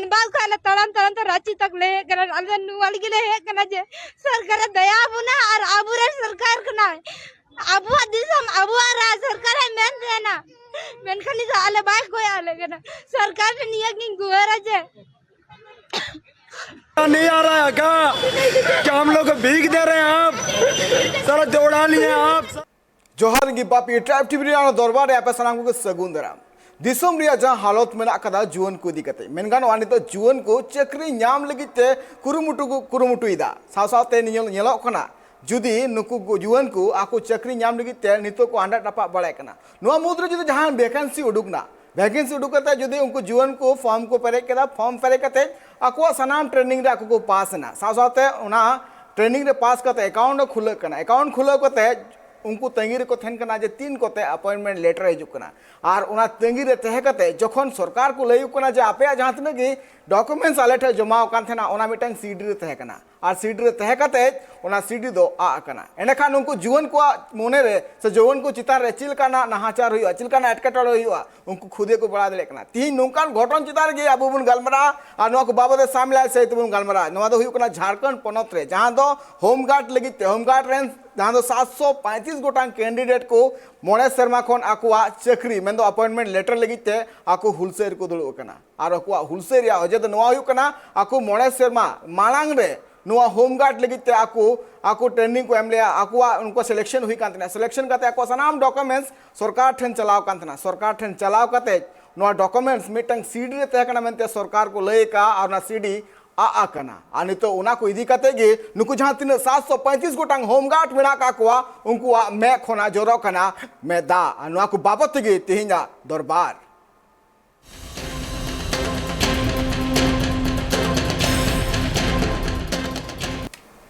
धनबाद का तड़म तड़म तो रांची तक ले नुआल गिले हे कना जे सरकार दया बुना और आबुरे सरकार कना अबुआ दिसम अबुआ राज सरकार है मेन देना मेन खाली तो आले बाय कोई आले कना सरकार ने नियत की गुहरा जे नहीं आ रहा है क्या हम लोग को भीख दे रहे हैं आप सारा दौड़ा लिए आप जोहार गी बापी ट्राइब टीवी दरबार रे आपे सानाम को सगुन दाराम दिसम रिया जहां हालत मेना कदा जुवन को दिकते मेनगान वानी तो जुवन को चक्री ᱧᱟᱢ लगिते कुरुमुटुइदा सावसावते नेलो कना जुदी नुकु जुवन को आको चक्री ᱧᱟᱢ लगिते नितो को आंडा टपा बड़ाय कना नोआ मुद्रे जुदी जहां वैकेंसी उडुकना वैकेंसी उडुकते जुदी उनको जुवन को फॉर्म को पेरे केदा फॉर्म पेरे कते आको सनाम ट्रेनिंग रे आको को पास ना सावसावते उना ट्रेनिंग रे पास कते अकाउंट खुले कना अकाउंट खुले कते उनको तंगी को थेन कना जे 3 कोते अपॉइंटमेंट लेटर हिजुकना और उना तंगी रे तहे कते जखन सरकार को लई कना जे आपे जहां तने की डॉक्यूमेंट्स आले ठे जमा कान थेना ओना मिटंग सीडी रे तहे कना और सीडी रे तहे कते ओना सीडी दो आ कना एने खान उनको जीवन को मोने रे से जीवन को चितार रे चिलकाना नाहाचार होइया चिलकाना एटकेटड़ होइया उनको खुदे को बड़ा दले कना तीन नोकान घटन चितार गे अबो बुन गलमरा आ नो को बाबदे सामले से तुम गलमरा नो दो हुइकना झारखंड पोनत रे जहां दो होम गार्ड लगिते होम गार्ड रेन जहां दो 735 गोटांग कैंडिडेट को मोड़े शर्मा खन आकुआ चक्री मेन दो अपॉइंटमेंट लेटर लगिते आको हुलसेर को दुलु कना और आकुआ हुलसेर या अजे दो नोआ हुइकना आको मोड़े शर्मा मालांग रे नोआ होम गार्ड लगिते आको ट्रेनिंग को एमलिया आकुआ उनको सिलेक्शन हुई कांतना सिलेक्शन करते आको सनाम डॉक्यूमेंट्स सरकार ठेन चलाव कांतना सरकार ठेन चलाव करते नोआ डॉक्यूमेंट्स मिटंग सीडी रे तहकना मेनते सरकार को लय का और ना सीडी आ कना आनी तो उना को इदी कते गे नुकु जहां तीन 735 गोटांग होम गार्ड मेना का कोआ उनको मैं खोना जोरो कना मैं दा अनुआ को बाबत गे तेहिना दरबार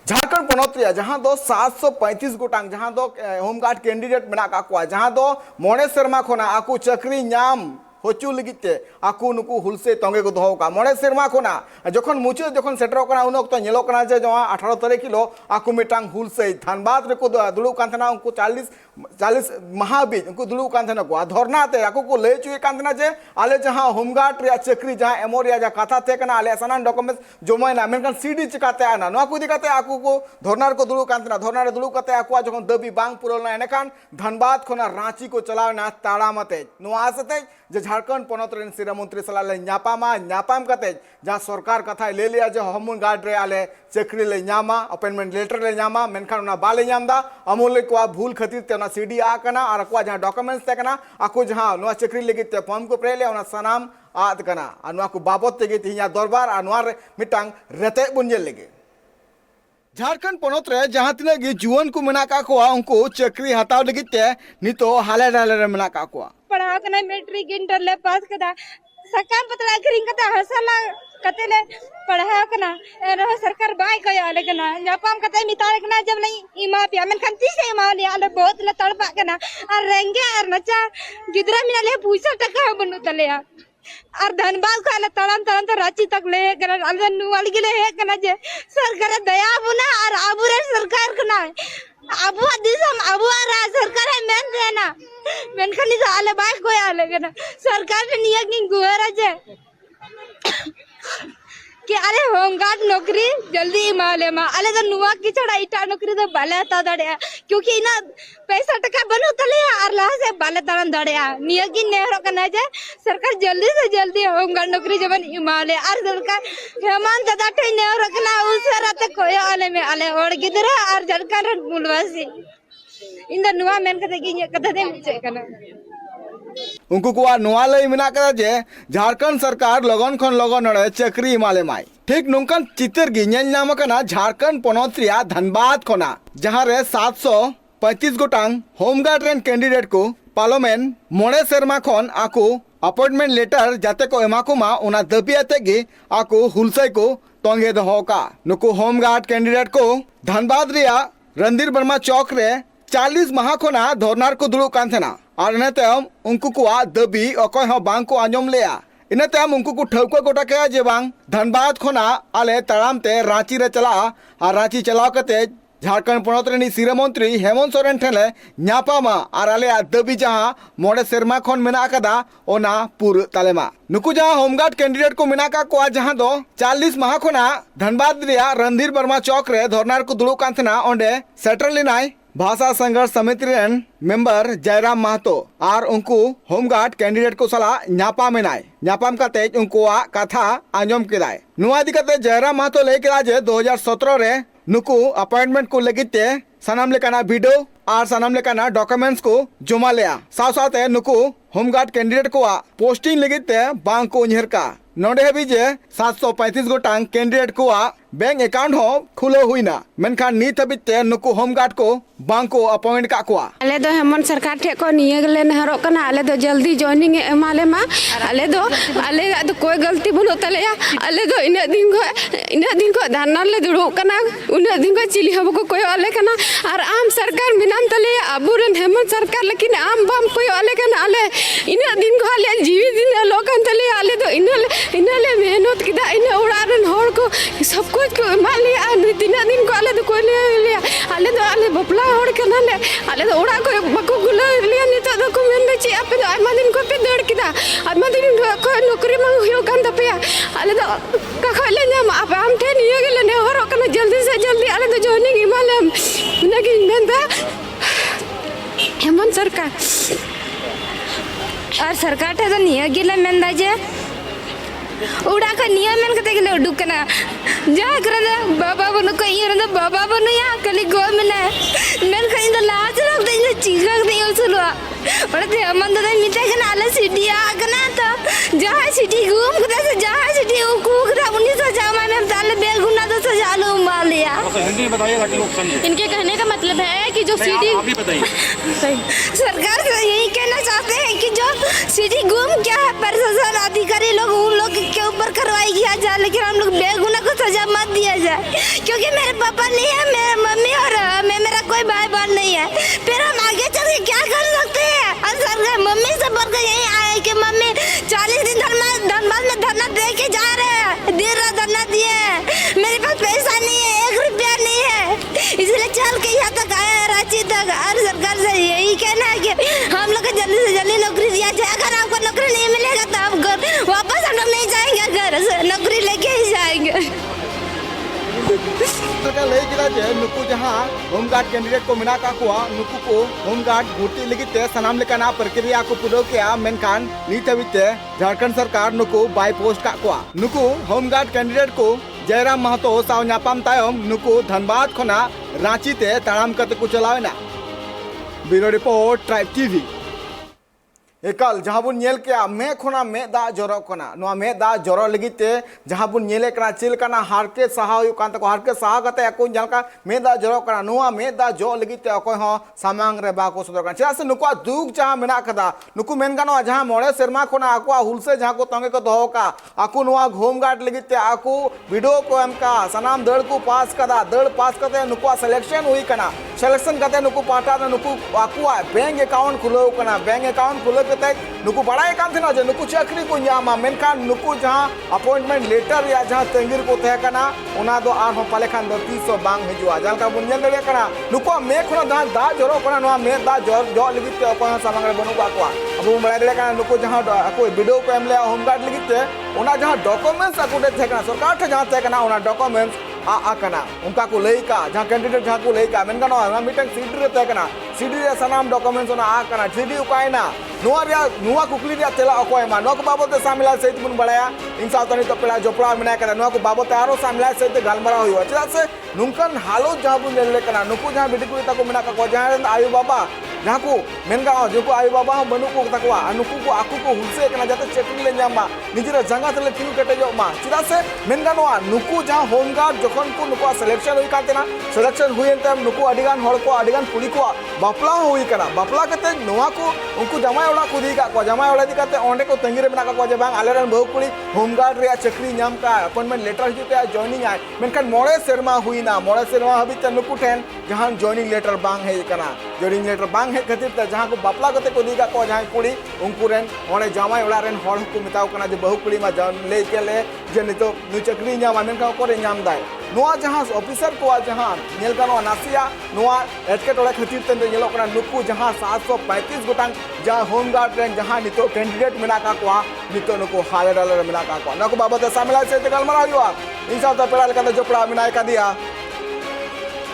झारखंड पनोत्रिया जहां दो 735 गोटांग जहां दो होम गार्ड कैंडिडेट मेना का कोआ जहां दो मोने शर्मा खोना आकु चक्री ᱧᱟᱢ होचु लगिते आकु नुकु हुलसे तंगे को दोहो का मोड़े शर्मा खोना जखन मुचे जखन सेटर कना उन वक्त नेलो कना जे जवा 18 तारीख किलो आकु मिटांग हुलसे धनबाद रे को दुलु कांथना उनको 40 महाबीज उनको दुलु कांथना को धरना ते आकु को ले चुए कांथना जे आले जहां होमगार्ड रे चक्री जहां एमोरिया जा कथा थे कना आले सनान डॉक्यूमेंट्स जमायना मेनकान सीडी चिकाते आना नो को दिकाते आकु को धरनार को दुलु कांथना धरनार दुलु कते आकु जखन दबी बांग पुरलना एनेकान धनबाद खोना रांची को चलावना ताड़ामते नो आसते जे झारखंड पोनत रेन सिरा मंत्री सलाले न्यापाम कते जहां सरकार कथा ले लिया जे होम गार्ड रे आले चक्री ले ᱧᱟᱢᱟ अपॉइंटमेंट लेटर ले ᱧᱟᱢᱟ मेनखान उना बाले ᱧᱟᱢदा अमूल्य को भूल खातिर ते उना सीडी आ कना और को जहां डॉक्यूमेंट्स ते कना आको जहां नो चक्री लगी ते फॉर्म को प्रेले उना सनाम आद कना अनुआ को बाबत तेगे तिया दरबार अनुआर मिटांग रेते बुंजेल लगे झारखंड पोनत रे जहां तिना गे जुवन को मेना का को उनको चक्री हताव लगी ते नितो हाले डाले रे मेना का को पढ़ा कना मैट्रिक इंटर ले पास कदा सकाम पतला अखरिंग कता हसला कतेले पढ़ा कना एनो सरकार बाय कया लेकना ᱧᱟᱯᱟᱢ कते मिताले कना जब नहीं इमा पिया मन खान तीसे इमा ने आले बहुत ले तड़पा कना और रेंगे और नचा गिदरा मिनाले पूछा टका बनु तलेया और धनबाद का तड़म तड़म तो रांची तक ले कना आले नुआल गिले हे कना जे सरकार दया बुना और आबुरे सरकार कना अबुआ दिसम अबुआ राज सरकार है मेन देना मेन खाली तो आले बाय कोई आले कना सरकार ने नियत की गुहरा जे कि अरे होम गार्ड नौकरी जल्दी इमाले मा अले तो नुआ की चढ़ा इटा नौकरी तो बाले ता दड़या क्योंकि इना पैसा टका बनु तले और ला से बाले तारन दड़या निया की नेहरो कना जे सरकार जल्दी से जल्दी होम गार्ड नौकरी जबन इमाले और सरकार हेमंत दादा ठे नेहरो कना उसराते कोय आले में आले और गिदरा और झारखंड मूलवासी इंदा नुआ मेन कते की कथा दे मुचे कना उनको को नोआ लई मिना करा जे झारखंड सरकार लगन खन लगन रे चक्री माले माई ठीक नोंकन चित्र गी नेल नाम कना झारखंड पोनत रिया धनबाद खोना जहां रे 735 गोटांग होम गार्ड रेन कैंडिडेट को पार्लियामेंट मोड़े शर्मा खन आको अपॉइंटमेंट लेटर जाते को एमाकुमा उना दबियाते गे आको हुलसई को तंगे दहो का नुको होम गार्ड कैंडिडेट को धनबाद रिया रणधीर वर्मा चौक रे 40 माह खोना धरनार को दुलु कान थेना और इना तम उनको को दबी अकय हो बांग को आंजम लेया इना तम उनको को ठौका गोटा के जे बांग धनबाद खोना आले तड़ाम ते रांची रे चला और रांची चलाव कते झारखंड पोनत रेनी सिरा मंत्री हेमंत सोरेन ठेले ᱧᱟᱯᱟᱢᱟ और आले दाबी जहां मोड़े सेरमा खन मेना कदा ओना पुर तालेमा नुकु जहां होमगार्ड कैंडिडेट को मेना का कोआ जहां दो 40 माह खना धनबाद रिया रणधीर वर्मा चौक रे धरनार को दुड़ुब कान थना ओंडे सेटर लिनाय भाषा संघर्ष समिति रेन मेंबर जयराम महतो और उनको होमगार्ड कैंडिडेट को सला ᱧᱟᱯᱟᱢ मेनाय ᱧᱟᱯᱟᱢ काते उनकोआ कथा आंजम केदाय नुआ इदी काते जयराम महतो लय केदा जे 2017 रे नुकु अपॉइंटमेंट को लगिते सनाम लेकाना वीडियो और सनाम लेकाना डॉक्यूमेंट्स को जमा लिया साथ साथ नुकु होमगार्ड कैंडिडेट को पोस्टिंग लगिते बांग को उन्हेर का नोडे भी जे 735 गोटांग कैंडिडेट को बैंक अकाउंट हो खुलो हुईना मेनखान नीत हबिते नुकु होमगार्ड को बांग को अपॉइंट का को आले दो हेमंत सरकार ठे को निये गले नहरो कना आले दो जल्दी जॉइनिंग एमाले मा आले दो कोई गलती बनो तलेया आले दो इन दिन को धरना ले दुड़ो कना उन दिन को चिली हबो को कोई आले कना और आम सरकार मिनाम तलेया अबुरन हेमंत सरकार लेकिन आम बाम कोई आले कना आले इन दिन को आले जीवी दिन लोकन तलेया आले दो इनले मेहनत किदा इन उड़ारन होड़ को सब कुछ को मालिया दिन दिन को आले दो कोई ले आले दो आले बपला होड़ कना ले आले दो उड़ा को बको गुला लिया नितो दो को मेन ची आपे दो आमा दिन को पे दड़ किदा आमा दिन को नौकरी मा हुयो कान दपया आले दो का खले न्याम आप आम ठे निये गेले ने होरो कना जल्दी से जल्दी आले दो जॉइनिंग इमालम नगी मेंदा हेमंत सरकार और सरकार ठे तो निये गेले मेंदा जे उड़ा का नियम मेन कते गेले उडुक कना जा करे बाबा बनु को इरन बाबा बनु या कली गो मिले मेन का इन लाज रख दे चीगा दे उसलवा पड़ते हमन दे मिटे कना आले सिटी आ कना तो जा सिटी घूम कदा से जा सिटी को कदा 19 जामा में ताले बेगुना तो सजालो मार लिया हिंदी बताइए ताकि लोग समझें। इनके कहने का मतलब है कि जो सीडी आप ही बताइए। सरकार से यही कहना चाहते हैं कि जो सिटी घूम क्या है प्रशासन अधिकारी लोग उन लोग के ऊपर कार्रवाई किया जाए लेकिन हम लोग बेगुना को सजा मत दिया जाए क्योंकि मेरे पापा नहीं है मेरे मम्मी और मेरा कोई भाई बहन नहीं है फिर हम आगे चल के क्या कर सकते हैं और सरकार मम्मी से बोलकर यही आए कि मम्मी 40 दिन धनबाद में धरना दे के जा रहे हैं देर रात धरना दिए मेरे पास पैसा नहीं है 1 रुपया नहीं है इसलिए चल के यहाँ तक आया रांची तक और सरकार से यही कहना है कि हम लोग को जल्दी से जल्दी नौकरी दिया जाए अगर आपको नौकरी नहीं मिलेगा तो हम घर वापस हम लोग नहीं जाएंगे घर से नौकरी लेके ही जाएंगे सरकार लय किदा जे नुकु जहां होमगार्ड कैंडिडेट को मेना का कोआ नुकु को होमगार्ड भर्ती लगिते सनाम लेकाना प्रक्रिया को पुरो किया मेनखान नीत हबिते झारखंड सरकार नुकु बाय पोस्ट का कोआ नुकु होमगार्ड कैंडिडेट को जयराम महतो साव ᱧᱟᱯᱟᱢ तायम नुकु धनबाद खना रांची ते ताड़ाम कते को चलावेना ब्यूरो रिपोर्ट ट्राइब टीवी एकाल जहां बुन नेल के मे खना मे दा जरो कना नुआ मे दा जरो लगिते जहां बुन नेले कना चिल कना हारके सहा हुई कान तको हारके सहा कते को जलका मे दा जरो कना नुआ मे दा जो लगिते अकोय हो सामांग रे बा को सदर कना चला से नुको दुग जहां मेना कदा नुकु मेन गानो जहां मोड़े शर्मा खना आको हुलसे जहां को तंगे को दोहो का आको नुआ होमगार्ड लगिते आको वीडियो को एमका सनाम दड़ को पास कदा दड़ पास कते नुको सिलेक्शन हुई कना सिलेक्शन कते नुकु पाटा नुकु आको बैंक अकाउंट खुलो कना बैंक अकाउंट खुलो नुकु बड़ाई कान थे जे नुकु चाकरी को ᱧᱟᱢᱟ मेनखान नुकु जहां अपॉइंटमेंट लेटर या जहां तंगीर को तहे कना ओना दो आर हो पाले खान दो 300 बांग हिजुआ जलका बुन नेल दड़े कना नुकु मे खना दा दा जरो कना नुआ मे दा जो लगिते अको सामांग रे बनु को अब बड़ा दड़े कना नुकु जहां अको वीडियो को एमले होमगार्ड लगिते ओना जहां डॉक्यूमेंट्स अको थे कना सरकार थे जहां थे कना ओना डॉक्यूमेंट्स आ कना उनका को लई का जहां कैंडिडेट जहां को लई का मेन गानो ना मीटिंग सीडी रे थे कना सीडी रे सनाम डॉक्यूमेंट्स ओना आ कना सीडी उकायना नुआ कुकली रे तेला अकोय मा नुआ को बाबत सामिला सहित बुन बड़ाया इन सावतानी तो पेड़ा जोपड़ा मेना कना नुआ को बाबत आरो सामिला सहित गालमारा हुआ चला से नुंकन हालो जहां बुन ले कना नुकु जहां बिटी को ताको मेना का जहां आयु बाबा जहां को मेन गाओ जो को आयु बाबा हम बनु को ताको नुकु को आकु को हुलसे कना जाते चेकिंग ले ᱧᱟᱢᱟ निजरा जंगा तले तिनु कटे जो मा चला से मेन गानो नुकु जहां होमगार्ड जखन को नुकु सिलेक्शन हुई कातेना सिलेक्शन हुई एंते नुकु अडिगान हड़ को अडिगान कुड़ी को बापला हुई कना बापला कते नुआ को उनको जमाय ओड़ा को दी का जमाय ओड़ा दी काते ओंडे को तंगीरे मेना का जे बांग आलेरन बहु कुड़ी होमगार्ड रे चक्री ᱧᱟᱢ का अपॉइंटमेंट लेटर हिजुते जॉइनिंग आय मेनखान मोड़े सेरमा हुईना मोड़े सेरमा हबिते नुकु ठेन जहां जॉइनिंग लेटर बांग हे कना जॉइनिंग लेटर बांग हे खातिर त जहां को बापला कते को दी का जहां कुड़ी उनको रेन ओंडे जमाय ओड़ा रेन हड़ को मिताव कना जे बहु कुड़ी मा ले के ले जे नितो नु चक्री ᱧᱟᱢ मेनखान को रे ᱧᱟᱢ दाय नोआ जहां ऑफिसर को जहां नेल गानो नासिया नोआ एटकेटोड़े खातिर ते नेलो कना नुकु जहां 735 गोटांग जहां होमगार्ड रेन जहां नितो कैंडिडेट मेना का को नितो नुकु हाले डाले मेना का को नको बाबत सामिल से गलमारा हुआ इन साथ पेड़ा लेका जोपड़ा मिनाय का दिया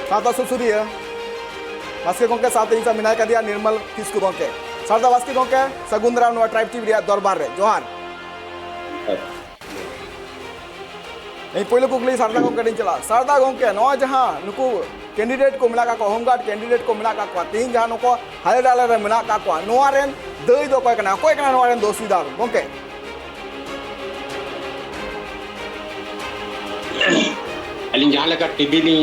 साता सुसुरिया वास्के गोंके साथ इन मिनाय का दिया निर्मल किसकु गोंके सरदा वास्के गोंके सगुंदरा नोआ ट्राइब टीवी रिया दरबार रे जोहार नहीं पहले कुकली सरदा गोंके चला सरदा गोंके नोआ जहां नुकु कैंडिडेट को मिला का होमगार्ड कैंडिडेट को मिला का तीन जहां नुको हाले डाले रे मिला का नोआ रेन दई दो कोय कना नोआ रेन दोषीदार गोंके अलिंग जहाँ लगा टीवी ने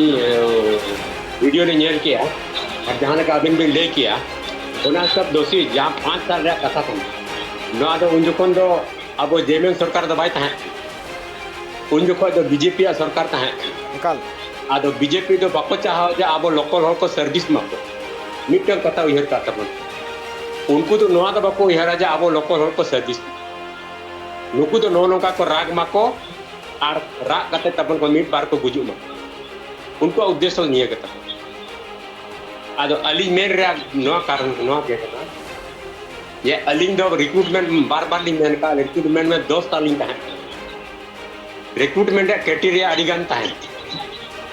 वीडियो ने नेल किया और जहाँ लगा अबिन बिन ले किया उन्हें सब दोषी जहाँ 5 साल रहा कथा कम ना तो उन जोखन दो अब जेमेन सरकार दबाई था उन जोखन दो बीजेपी सरकार था निकाल आदो बीजेपी तो बाको चाहा जे अब लोकल हॉल को सर्विस माको मिट्टन कथा उहर का तबन उनको तो नोआ दो बाको उहर जे अब लोकल हॉल को सर्विस नुकु तो नो नोका को राग माको और राग कते तबन को मिट बार को गुजु मा उनको उद्देश्य निये कता आदो अली मेर रे नो कारण नो के कता ये अलिंग दो रिक्रूटमेंट बार-बार लिंग मेन का रिक्रूटमेंट में 2 साल लिंग है रिक्रूटमेंट क्राइटेरिया अडिगन ताहे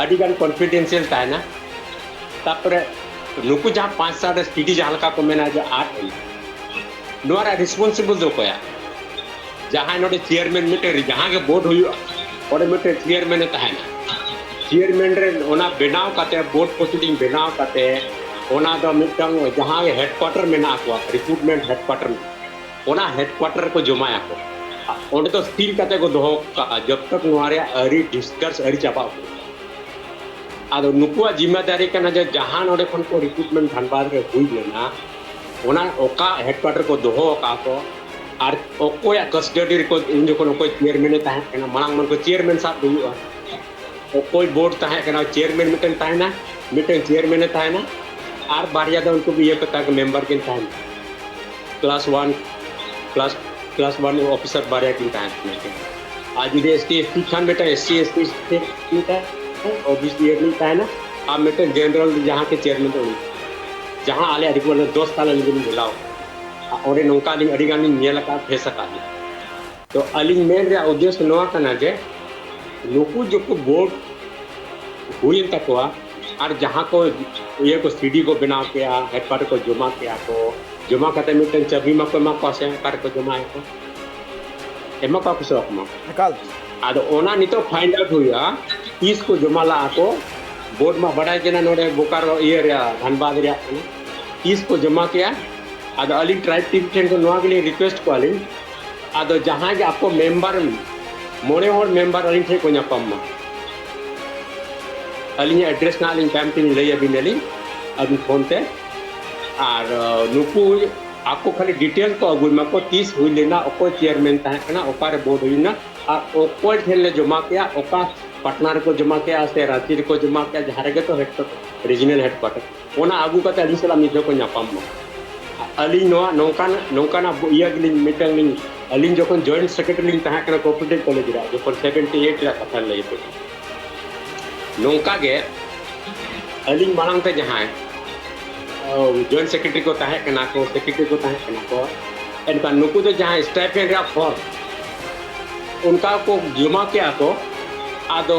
अडिगन कॉन्फिडेंशियल ताहे ना तापर नुकु जहाँ 5 साल स्थिति जहाँ का को मेना जो 8 नोरा रिस्पांसिबल दो कोया जहाँ नोडे चेयरमैन मिटे जहाँ के बोर्ड हुई और मिटे चेयरमैन ताहे ना चेयरमैन रे ओना बनाव काते बोर्ड प्रोसीडिंग बनाव काते ओना दो मिटंग जहाँ हेडक्वार्टर में ना को रिक्रूटमेंट हेडक्वार्टर में ओना हेडक्वार्टर को जमाया को ओंडे तो स्थिर काते को दोहो जब तक नोरे अरी डिस्कस अरी चाबा आदो नुकुआ जिम्मेदारी कना जे जहाँ नोडे खन को रिक्रूटमेंट धनबाद रे हुई लेना ओना ओका हेडक्वार्टर को दोहो का को और ओकोया कस्टडी को इन जो को चेयरमैन ताहे कना मांग मन को चेयरमैन साथ हुआ कोई बोर्ड ताहे कना चेयरमैन मिटन ताहे ना मिटन चेयरमैन ताहे ना और बारिया दो उनको भी ये पता कि मेंबर किन ताहे क्लास 1 ऑफिसर बारिया किन ताहे आज ये एसटी खान बेटा एससी किन ताहे ओबीसी ये नहीं ताहे ना आप मिटन जनरल जहाँ के चेयरमैन तो जहाँ आले अधिक 2 साल लिंग मिलाओ और नौका लिंग अड़ी गानी नियल का फेस का तो अलिंग मेन रे उद्देश्य नोआ कना जे लोकु जो को बोर्ड हुई तकवा और जहाँ को ये को सीडी को बनाव किया हेडक्वार्टर को जमा करते मिटन चबी मा को मा पासे कर को जमा है को एमा का कुछ अपना निकाल आदो ओना नितो फाइंड आउट हुआ 30 को जमा ला को बोर्ड में बड़ा जना नोडे बोकारो ये रे धनबाद रे 30 को जमा किया आदो अली ट्राइब टीम टेन को नोआ के लिए रिक्वेस्ट को अली आदो जहाँ के आपको मेंबर मोड़े और मेंबर अली थे को न्यापम अली एड्रेस ना अली कैंपिंग ले अभी नेली अभी फोन पे और नुकु आपको खाली डिटेल को अगुल में को 30 हुई लेना ओको चेयरमैन ताहे कना ओपारे बोर्ड हुई ना और ओको ठेले जमा किया ओका पटना को जमा किया से रांची को जमा किया जहाँ रे तो हेडक्वार्टर रीजनल हेडक्वार्टर ओना आगु कते अली सला मिजो को न्यापम अली नोआ नौकाना इया गिलिंग मीटिंग लिंग अलिंग जो जॉइंट सेक्रेटरी लिंग ताहे कना कोऑपरेटिव कॉलेज रा जो 78 रा कथा लई पे नौका के अलिंग मांग पे जहाँ जॉइंट सेक्रेटरी को ताहे कना को सेक्रेटरी को ताहे कना को इनका नुकु तो जहाँ स्टाइपेंड रा फॉर्म उनका को जमा किया को आदो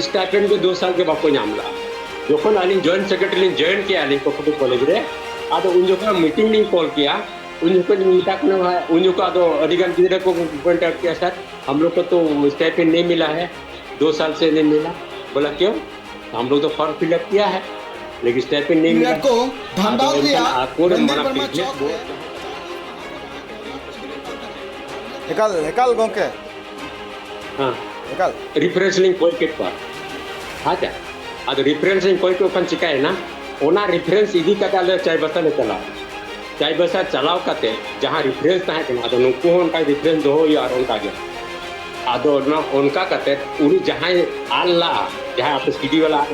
स्टाइपेंड के 2 साल के बाद को नामला जोखन अलिंग जॉइंट सेक्रेटरी लिंग जॉइन किया अलिंग कोऑपरेटिव कॉलेज रे आदो उन जो मीटिंग लिंग कॉल किया उन जो मिलता को उन जो आदो अधिकांश गिदरे को कॉन्टैक्ट किया सर हम लोग को तो स्टाइपेंड नहीं मिला है 2 साल से नहीं मिला बोला क्यों हम लोग तो फॉर्म फिलअप किया है लेकिन स्टाइपेंड नहीं मिला को धनबाद दिया निकाल गोंके हां निकाल रेफरेंस लिंक कोई के पर हां क्या आदो रेफरेंस लिंक कोई को कन चिकाय ना ओना रेफरेंस इदी कता ले चाय बसा ले चलाओ कते जहाँ रेफरेंस ताहे कना आदो नुकु उनका रेफरेंस दो यार उनका के आदो ना उनका कते उनी जहाँ आल्ला जहाँ आप सीडी वाला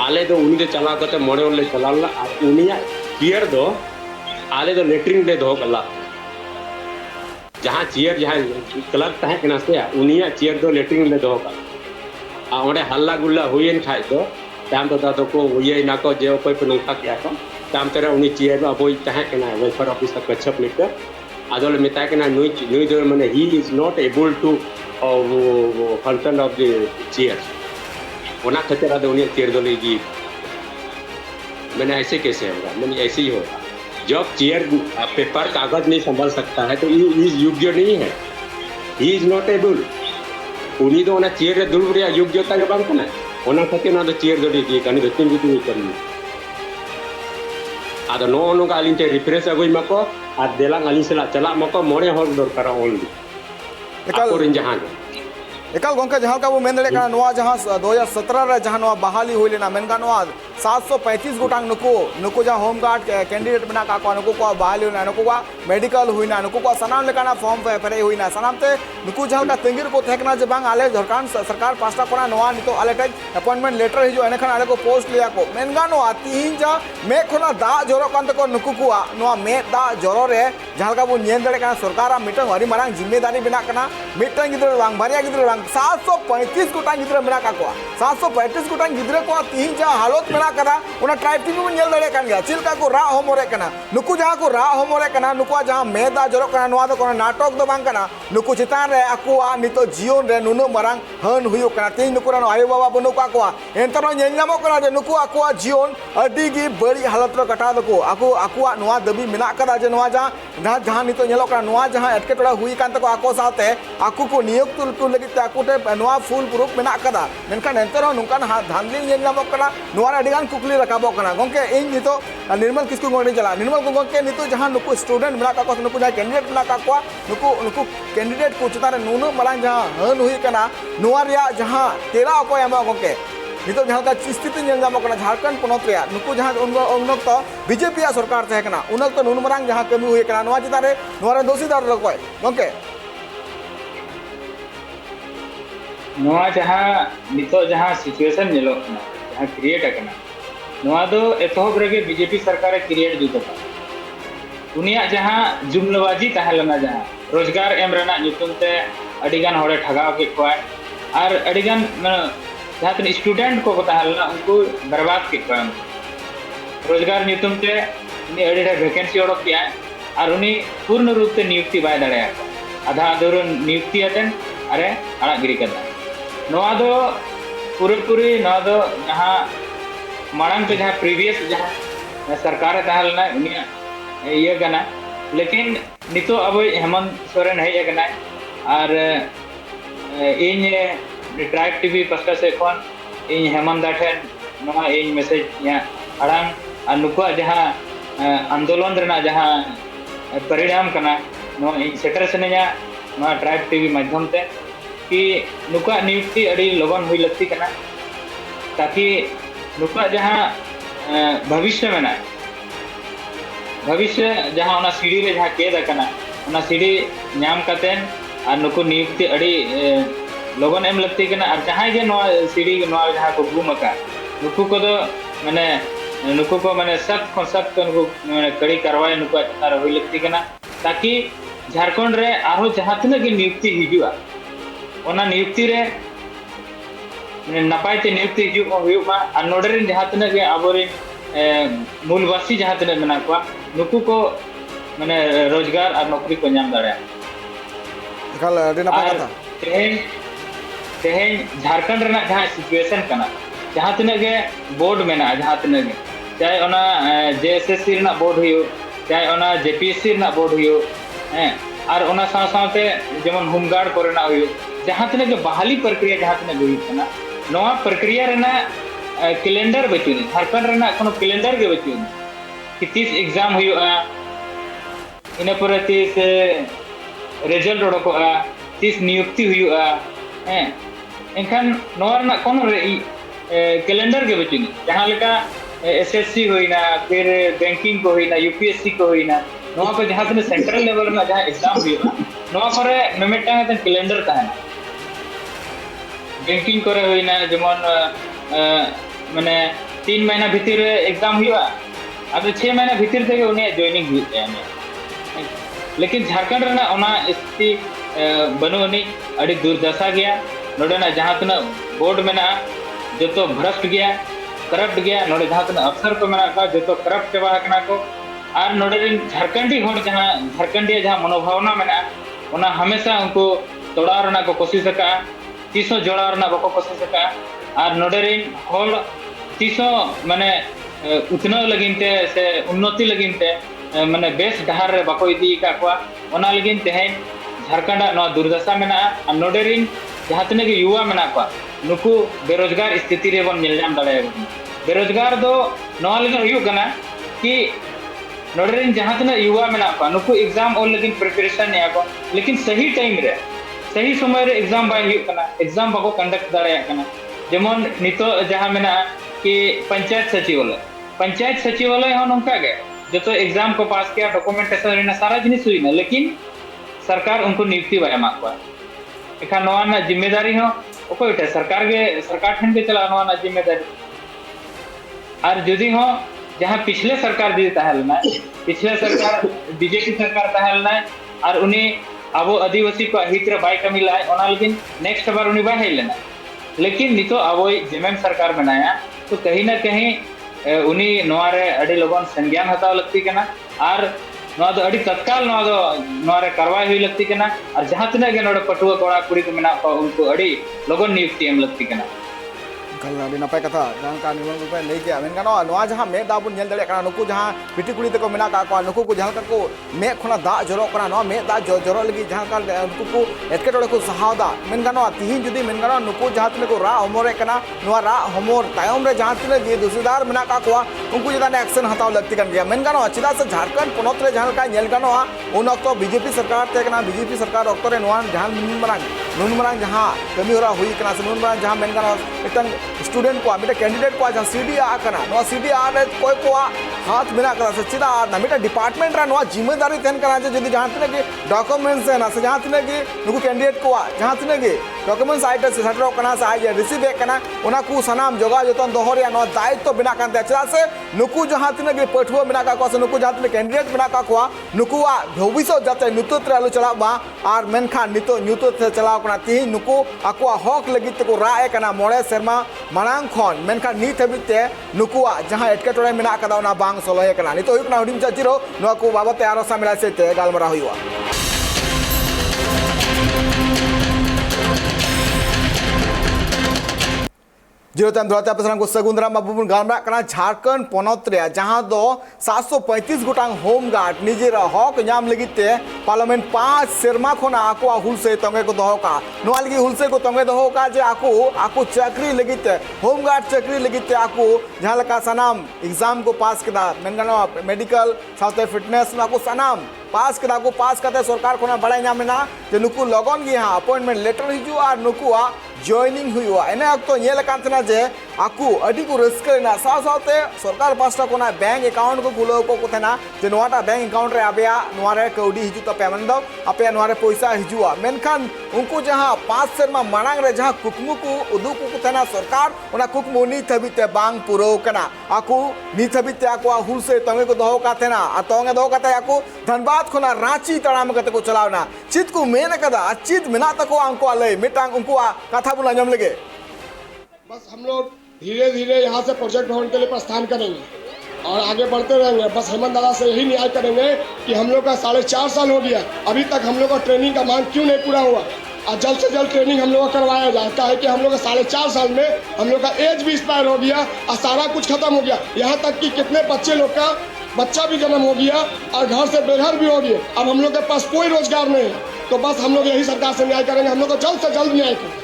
आले तो उनी दे चला कते मोड़े ले चलाला उनिया चेयर दो आले तो लेटरिंग ले दो कला जहाँ चेयर जहाँ क्लब ताहे कना से उनिया चेयर दो लेटरिंग ले दो और हल्ला गुल्ला हुए खाए तो ताम तो दादो को ये ना को जे कोई पे नोका किया को ताम तेरे उन्हीं चेयर अब वही तहे के ना वेलफेयर ऑफिसर कच्छप लेकर आदोले मिता के ना नुई दो माने he is not able to function of the chair ओना खतरा दो उन्हीं चेयर दो लेगी मैंने ऐसे कैसे होगा मैंने ऐसे ही होगा जब चेयर पेपर कागज नहीं संभाल सकता है तो इज योग्य नहीं है ही इज नॉट एबल उन्हीं तो उन्हें चेयर दुर्ब रे योग्यता के बांग करना ओना खातिर ना तो चेयर दो दी कनी दो तीन गुटी करनी आदो नो नो का अलिंग ते रिफ्रेश अगुई मको आ देलांग अलिंग सला चला मको मोड़े हर दरकार ओनली आकोरिन जहां एकाल गोंके जहां का वो मेन दड़े का नोआ जहां 2017 रे जहां नोआ बहाली हुई लेना मेनका नोआ 735 गोटांग नुको जहां होम गार्ड कैंडिडेट बना का नुको को बहाली हुई नुको को मेडिकल हुई ना नुको को सनाम लेकाना फॉर्म फेरे हुई ना सनाम ते नुको जहां का तेंगिर को थेकना जे बांग आले झरकान सरकार पास्ता कोना नोआ नितो आले टेक अपॉइंटमेंट लेटर हिजो एनेखान आले को पोस्ट लिया को मेनगा नोआ तीन जा मे खोना दा जरो कान तको नुको को नोआ मे दा जरो रे जहां का वो नियन दड़े का सरकार मिटंग हरी मारांग जिम्मेदारी बना कना मिटंग गिदर बांग बारिया गिदर बांग 735 गोटांग गिदर मेना का को 735 गोटांग गिदर को तीन जा हालत मेना करा उना ट्राइब टीवी में दड़े कान गया चिलका को रा होमोरे कना नुकु जहां को रा होमोरे कना नुकु जहां मेदा जरो कना नोआ दो कोना नाटक दो बांग कना नुकु चितान रे आकुआ नितो जीवन रे नुनु मारांग हन हुयो कना तीन नुकु नो आयो बाबा बनु का को एंतरो नेलनामो कना जे नुकु आकुआ जीवन अडी गी बड़ी हालत रे कटा दको आकुआ नोआ दबी मेना कदा जे नोआ जहां नितो नेलो कना नोआ जहां एटकेटोड़ा हुई कान तको आको साथे आकु को नियुक्त को लगित आकुटे नोआ फुल प्रूफ मेना कदा मेनखान एंतरो नुकान धांधली नेलनामो कना नोआ रे अडिगान कुकली रकाबो कना गोंके इन नितो निर्मल किसकु गोंडी चला निर्मल गोंके नितो जहां नुकु स्टूडेंट मेना का को नुकु जहां कैंडिडेट मेना का को नुकु कैंडिडेट को चितारे नुनु मारांग जहां हन हुई कना नोआ रिया जहां तेरा को एमा गोंके नितो जहां का स्थिति नेल जामो कना झारखंड पोनोत रिया नुकु जहां उनक तो बीजेपी सरकार तहे कना उनक तो नुनु मारांग जहां कमी हुई कना नोआ चितारे नोआ रे दोषीदार रकोय गोंके नोआ जहां नितो जहां सिचुएशन नेलो कना जहां क्रिएट कना नोआ दो एतोहब रेगे बीजेपी सरकार क्रिएट जुतो उनिया जहां जुमलाबाजी तहलना जहां रोजगार एम रेना नितुम ते अडिगान होड़े ठगाव के कोय और अडिगान जहां तन स्टूडेंट को तहलना उनको बर्बाद के कोय रोजगार नितुम ते उनी अडिडा वैकेंसी ओडक किया और उनी पूर्ण रूप से नियुक्ति बाय दड़या आधा अधूर नियुक्ति अतन अरे अड़ा गिरी कदा नोआ दो पूरी नोआ दो जहां मांग पे जहां प्रीवियस जहां सरकार तहलना उनिया ये गना लेकिन नितो अब हेमंत सोरेन है गना और इन ट्राइब टीवी पास्टा से कोन इन हेमंत दाठेन नोआ इन मैसेज या अड़ांग और नुकुआ जहां आंदोलन रेना जहां परिणाम कना नोआ इन सेटर सनेया नोआ ट्राइब टीवी माध्यम ते कि नुकुआ नियुक्ति अड़ी लगन हुई लगती कना ताकि नुकुआ जहां भविष्य में ना भविष्य जहां उना सीढ़ी रे जहां केद कना उना सीढ़ी नाम कतेन और नुकु नियुक्ति अड़ी लोगन एम लगती कना और जहां जे नोआ सीढ़ी नोआ जहां को गुमका नुकु को दो माने नुकु को माने सख्त नुकु माने कड़ी कार्रवाई नुकु तार होई लगती कना ताकि झारखंड रे आरो जहां तने के नियुक्ति हिजुआ ओना नियुक्ति रे नपाय ते नियुक्ति हिजुआ हुयुमा और नोडरेन जहां तने के आबोरे मूलवासी जहां तने मेना को नुकु को माने रोजगार और नौकरी को नाम दाड़ा कल अडी नपाय कथा तेहें झारखंड रेना जहां सिचुएशन कना जहां तने के बोर्ड मेना जहां तने के चाहे ओना जेएसएससी रेना बोर्ड हुयो चाहे ओना जेपीएससी रेना बोर्ड हुयो हैं और ओना साथे जेमन होमगार्ड कोरेना हुयो जहां तने के बहाली प्रक्रिया जहां तने हुई कना नोआ प्रक्रिया रेना कैलेंडर बचुनी झारखंड रेना कोनो कैलेंडर के बचुनी कि 30 एग्जाम हुआ इना पर 30 रिजल्ट ओडको 30 नियुक्ति हुआ हैं एनखान नोआ रेना कोनो कैलेंडर के बचुनी जहां लेका एसएससी होइना फिर बैंकिंग को होइना यूपीएससी को होइना नोआ पे जहां तने सेंट्रल लेवल में जहां एग्जाम हुआ नोआ पर मेमेटा तन कैलेंडर ताहेना बैंकिंग करे होइना जेमन माने 3 महीना भीतर एग्जाम हुआ अब 6 महीना भीतर थे उन्हें जॉइनिंग हुई लेकिन झारखंड रेना ओना स्थिति बनुनी अड़ी दुर्दशा गया नोडेना जहाँ तना बोर्ड मेना जो तो भ्रष्ट गया करप्ट गया नोडे जहाँ तना अफसर को मेना का जो तो करप्ट चबा कना को और नोडे झारखंडी होड़ जहाँ झारखंडी जहाँ मनोभावना मेना उना हमेशा उनको तोड़ा को कोशिश का तीसों जोड़ा बको कोशिश का और नोडे होड़ तीसों माने उतना लगिनते से उन्नति लगिनते माने बेस डहार रे बको इदी का कोआ ओना लगिन तेहेन झारखंड ना दुर्दशा मेना और नोडे जहाँ तने के युवा मेना को नुकु बेरोजगार स्थिति रे बन मिलजाम दाड़े बेरोजगार दो नवा लगिन हुयु कना कि नोडे जहाँ तने युवा मेना को नुकु एग्जाम ओल लगिन प्रिपरेशन ने को लेकिन सही टाइम रे सही समय रे एग्जाम बाय हुयु कना एग्जाम बको कंडक्ट दाड़े कना जेमन नितो जहाँ मेना कि पंचायत सचिवालय हो नौका गए जो तो एग्जाम को पास किया डॉक्यूमेंटेशन सारा जिनिस हुई ना लेकिन सरकार उनको नियुक्ति बाय एमा को एखा नवा ना जिम्मेदारी हो ओको इटे सरकार ठन के चला नवा ना जिम्मेदारी और जदि हो जहाँ पिछले सरकार दी तहलना पिछले सरकार बीजेपी सरकार तहलना और उन्हें अब आदिवासी को हित रे बाय कमी लाय ओना लेकिन नेक्स्ट बार उन्हें बाय लेना लेकिन नितो अब जेएमएम सरकार बनाया तो कहीं ना कहीं उन्हीं नोआरे अड़ी लोगन संज्ञान हताव लगती कना और नोआ दो अड़ी तत्काल नोआरे कार्रवाई हुई लगती कना और जहाँ तना के नोडे पटुआ कोड़ा कुड़ी को मेना उनको अड़ी लोगन नियुक्ति एम लगती कना अभी नपाय कथा जहाँ का निर्माण पे लई गया मेन गानो नोआ जहाँ मे दा बुन दड़े कना नुकु जहाँ पिटी कुड़ी तको मेना का नुकु को जहाँ को मे खना दा जरो कना नोआ मे दा जरो लगी जहाँ का नुकु को एटकेटोड़े को सहाव दा मेन गानो तिहिन जुदी मेन गानो नुकु जहाँ तने को रा हमोरे कना नोआ रा हमोर तायम रे जहाँ तने जे दोषीदार मेना का उनको जदा एक्शन हताव लगती कन गया मेन गानो चिदा से झारखंड पोनोत रे जहाँ का नेल गानो उन अक्तो बीजेपी सरकार ते कना बीजेपी सरकार अक्तो रे नोआ जहाँ नुन मरांग जहाँ कमी होरा हुई कना से नुन मरांग जहाँ मेन गानो इतन स्टूडेंट को मिटे कैंडिडेट को जहाँ सीडी आ कना नो सीडी आ रे कोई को हाथ मेना करा से चिदा ना मिटे डिपार्टमेंट रा नो जिम्मेदारी तेन करा जे जदी जहाँ तने के डॉक्यूमेंट्स है ना से जहाँ तने के नुकु कैंडिडेट को जहाँ तने के डॉक्यूमेंट्स आइट से सेटरो कना से आज रिसीव कना ओना को सनाम जोगा जतन दोहरिया नो दायित्व बिना कांते चला से नुकु जहाँ तने के पठुआ बिना का से नुकु जहाँ तने कैंडिडेट बिना का नुकु भविष्य जाते नुतुत आलू चला बा और मेनखान नितो नुतुत चलाव कना ती नुकु आको हक लगित को राय कना मोड़े शर्मा मांग खन मेनखान नीत हबिते नुकुआ जहाँ एटकेटोड़े मेना कदा ओना बांग सोलहे कना नितो हुकना हुडिम चाचिरो नो को बाबते आरो सामिला सेते गालमरा हुआ जीरो टाइम धोते आप को सगुंदरा बाबू गालमरा झारखंड पोनत रे जहाँ दो 735 गोटांग होम गार्ड निजेर हक नाम लगिते पार्लियामेंट 5 सेरमा खना आको हुलसे तंगे को दोहोका नोआ लगी हुलसे को तंगे दोहोका जे आको चाकरी लगिते होम गार्ड चाकरी लगिते आको जहाँ लका सनाम एग्जाम को पास कदा मेनगानो मेडिकल साथ फिटनेस आको सनाम पास कदा को पास करते सरकार को बड़ा नामेना जे नुकु लगन गे हाँ अपॉइंटमेंट लेटर हिजू और नुकुआ जॉइनिंग हुआ एने अक्तो जे आकु अडी को रस्कना साथे सरकार पास्टा को बैंक अकाउंट को खुलो को तना जे नोटा बैंक अकाउंट रे आबेया नोरे कौडी हिजू तो पेमेंट दो आपे नोरे पैसा हिजुआ मेनखान उनको जहाँ 5 सेरमा मांग रे जहाँ कुकमु को उदुक को तना सरकार ओना कुकमु नीत हबिते बांग पुरो कना आकु नीत हबिते आको हुल से तंगे को दोहो का तना आ तंगे दोहो का आकु धनबाद खोना रांची तड़ाम कते को चलावना चित को मेन कदा चित मेना तको अंको आले मिटांग उनको कथा बुला जम लगे बस हम लोग धीरे धीरे यहाँ से प्रोजेक्ट भवन के लिए प्रस्थान करेंगे और आगे बढ़ते रहेंगे। बस हेमंत दादा से यही न्याय करेंगे कि हम लोग का 4.5 साल हो गया, अभी तक हम लोग का ट्रेनिंग का मांग क्यों नहीं पूरा हुआ और जल्द से जल्द ट्रेनिंग हम लोग का करवाया जाए। क्या है कि हम लोग का 4.5 साल में हम लोग का एज भी एक्सपायर हो गया और सारा कुछ खत्म हो गया। यहाँ तक कि कितने बच्चे लोग का बच्चा भी जन्म हो गया और घर से बेघर भी हो गए। अब हम लोग के पास कोई रोजगार नहीं है, तो बस हम लोग यही सरकार से न्याय करेंगे। हम लोग को जल्द से जल्द न्याय करें।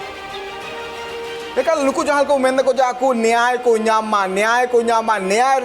नुकु जहाँ को मेन को जाकू न्याय को न्याय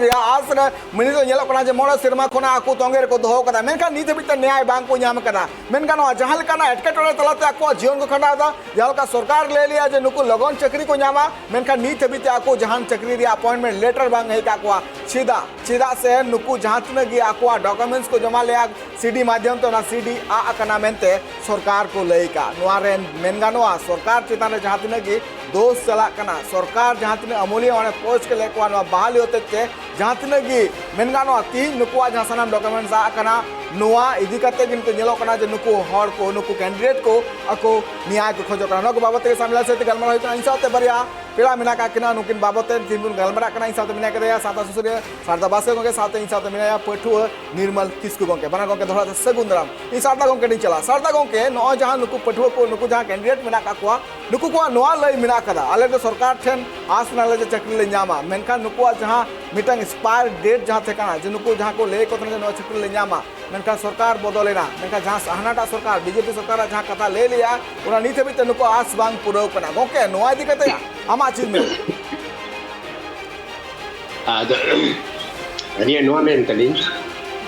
आस मनी तो नेलो कना जे मोड़ा सिरमा खोना आकू तंगे को दोहो कदा मेनका नीत बित न्याय बांग को नाम कदा मेनका नो जहाँ लेकाना एटकेटोड़े तलाते आकू जीवन को खंडादा जहाँ का सरकार ले लिया जे नुकु लगन चक्री को नामा मेनका नीत बित आकू जहाँ चक्री रे अपॉइंटमेंट लेटर बांग है आकू चेदा से नुकु जहाँ तीना गी आकुआ डॉक्यूमेंट्स को जमा लिया सीडी माध्यम तो ना सीडी आकना मेनते सरकार को लईका नोआ रे मेन गानोआ सरकार चेतान जहाँ तीना गी दोष चला कना सरकार जहाँ तीना अमूल्य वाले पोस्ट के लेकुआ नोआ बहाली होते चे जहाँ तीना गी मेन गानोआ तीन नुकुआ जहाँ सनाम डॉक्यूमेंट्स आकना नोआ इदी करते गिन के नेलो कना जे नुकु हर को नुकु कैंडिडेट को अको न्याय को खोजो कना नको बाबत के सामला से गलमरा होइतना इंसाते बरिया पेड़ा मेना का किना नुकिन बाबते तीन गलमरा कना इंसाते मिना करे साता सुसुरे सारदा बासे गोके साते इंसाते मिना पठुआ निर्मल किसकु गोके बना गोके धरा सगुन दाराम इ सारदा गोके नि चला सारदा गोके नो जहां नुकु पठुआ को नुकु जहां कैंडिडेट मेना का को नुकु को नोआ लई मिना कदा आले तो सरकार ठेन आस नाले जे चक्री ले न्यामा मेनखान नुकु जहां मिटंग एक्सपायर डेट जहां थे कना जे नुकु जहां को ले को तने नो चक्री ले न्यामा मेनखान सरकार बदलेना मेनखान जहां हनाटा सरकार बीजेपी सरकार जहां कथा ले लिया उना नीत हबी ते नुकु आस बांग पुरौ कना गोके नोआ इदी कते आमा चीज में अनिया नोआ मेन तलिन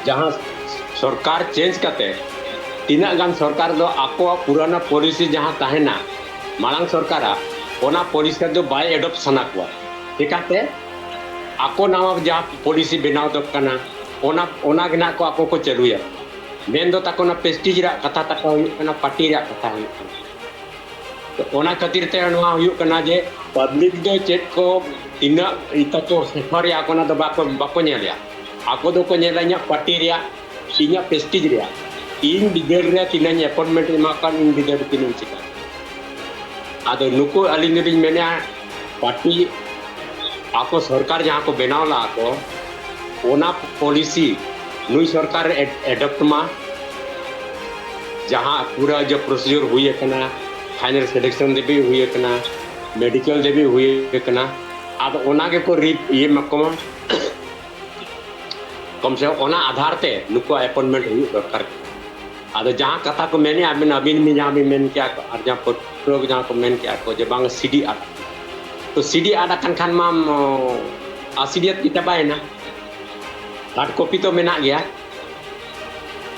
जहां सरकार चेंज करते तीना गान सरकार दो आको पुराना पॉलिसी जहां ताहेना मांग सरकार ओना पॉलिसी दो बाय एडॉप्ट सना को ठिकाते आको नाम जहां पॉलिसी बनाव दो कना ओना गना को आको को चलुया मेन दो ताको ना पेस्टिज रा कथा ताको कना पार्टी रा कथा तो ओना खातिर ते नोआ हुयु कना जे पब्लिक दो चेक को तीना इता तो सेफर या कोना दो बाको नेलिया आको दो को नेलाnya पार्टी रा इnya पेस्टिज रा इन बिगर रा तीना अपॉइंटमेंट माकान इन बिगर तीन चिका आदो नुको अलिंगरिंग मेना पार्टी आको सरकार जहां को बनावला आको ओना पॉलिसी नुई सरकार एडॉप्ट मा जहां पूरा जो प्रोसीजर हुई कना फाइनल सिलेक्शन दे भी हुई कना मेडिकल दे भी हुई कना अब ओना के को ये मको कम से ओना आधार ते नुको अपॉइंटमेंट हुई दरकार आदो जहां कथा को मैंने अबिन अबिन में जहां भी मैंने क्या और जहां प्रोग जहां को मैंने क्या को जे बांग सीडी आर तो सीडी आर खान मा आसीडियत की तबाय ना हार्ड कॉपी तो मेना गया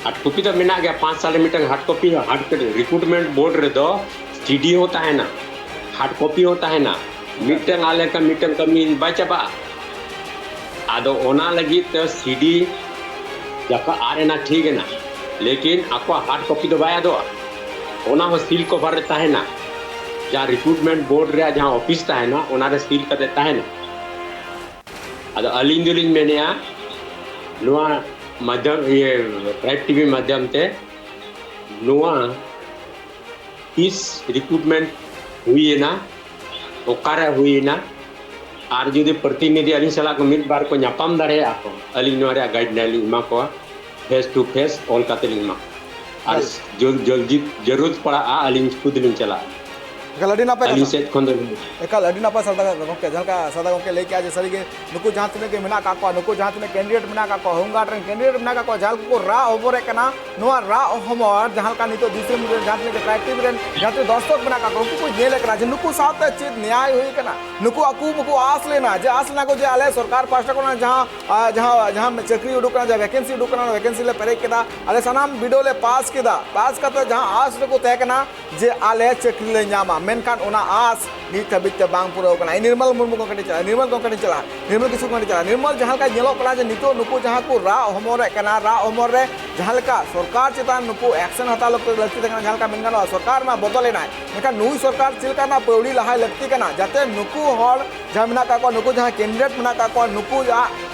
हार्ड कॉपी तो मेना गया 5 साल metre hard copy hard recruitment board रे दो सीडी होता है ना हार्ड कॉपी होता है ना मीटिंग आले का मीटिंग कमी बाचबा आदो ओना लगी तो सीडी जका आरे ना ठीक है ना लेकिन आपको हार्ड कॉपी तो बाया दो ओना हो सील को भर देता है ना जहाँ रिक्रूटमेंट बोर्ड रे जहाँ ऑफिस ता है ना ओना रे सील कर देता है ना आदो अलिंग दुलिंग मैंने नुआ माध्यम ये ट्राइब टीवी माध्यम ते नुआ इस रिक्रूटमेंट हुई है ना ओकारे हुई ना आर जुदी प्रतिनिधि अली सला को मिड बार को न्यापाम दारे आको अली नोरे गाइडलाइन मा को फेस टू फेस ऑल कातलिंग मा आर जल्दी जरूरत पड़ा अली खुद लिंग चला एकल अडी नापे अली सेट खंद एकल अडी नापा सरदा गोके जलका सदा गोके लेके आज सरी के नुकु जहां तने के मिना का को नुकु जहां तने कैंडिडेट मिना का को होमगार्ड रे कैंडिडेट मिना का को जाल को रा ओबरे कना नोआ रा होमर जहां का नितो दिसरे मुरे जहां तने के ट्रैक्टिव रे जहां ते दर्शक मिना का को को जेल करा जे नुकु साथे चेत न्याय होई कना नुकु अकु मुकु आस लेना जे आस लेना को जे आले सरकार पास्टा को जहां जहां जहां चक्री उडुकना जे वैकेंसी उडुकना वैकेंसी ले परे केदा आले सनाम बिडो ले पास कते जहां आस को तय कना जे आले चक्री ले न्यामा मेनखान ओना आस नीत हबित बांग पुरो कना निर्मल मुर्मू को कटी चला निर्मल को कटी चला निर्मल किसु कटी चला निर्मल जहां का नेलो कना जे नितो नुकु जहां को रा होमर रे कना रा होमर रे जहां का सरकार चेतान नुकु एक्शन हता लोग लगती कना जहां का मेनगानो सरकार मा बदलेना मेका नुई सरकार चिलका ना पौड़ी लहाय लगती कना जाते नुकु हर जहां मिना का को नुकु जहां कैंडिडेट मिना का को नुकु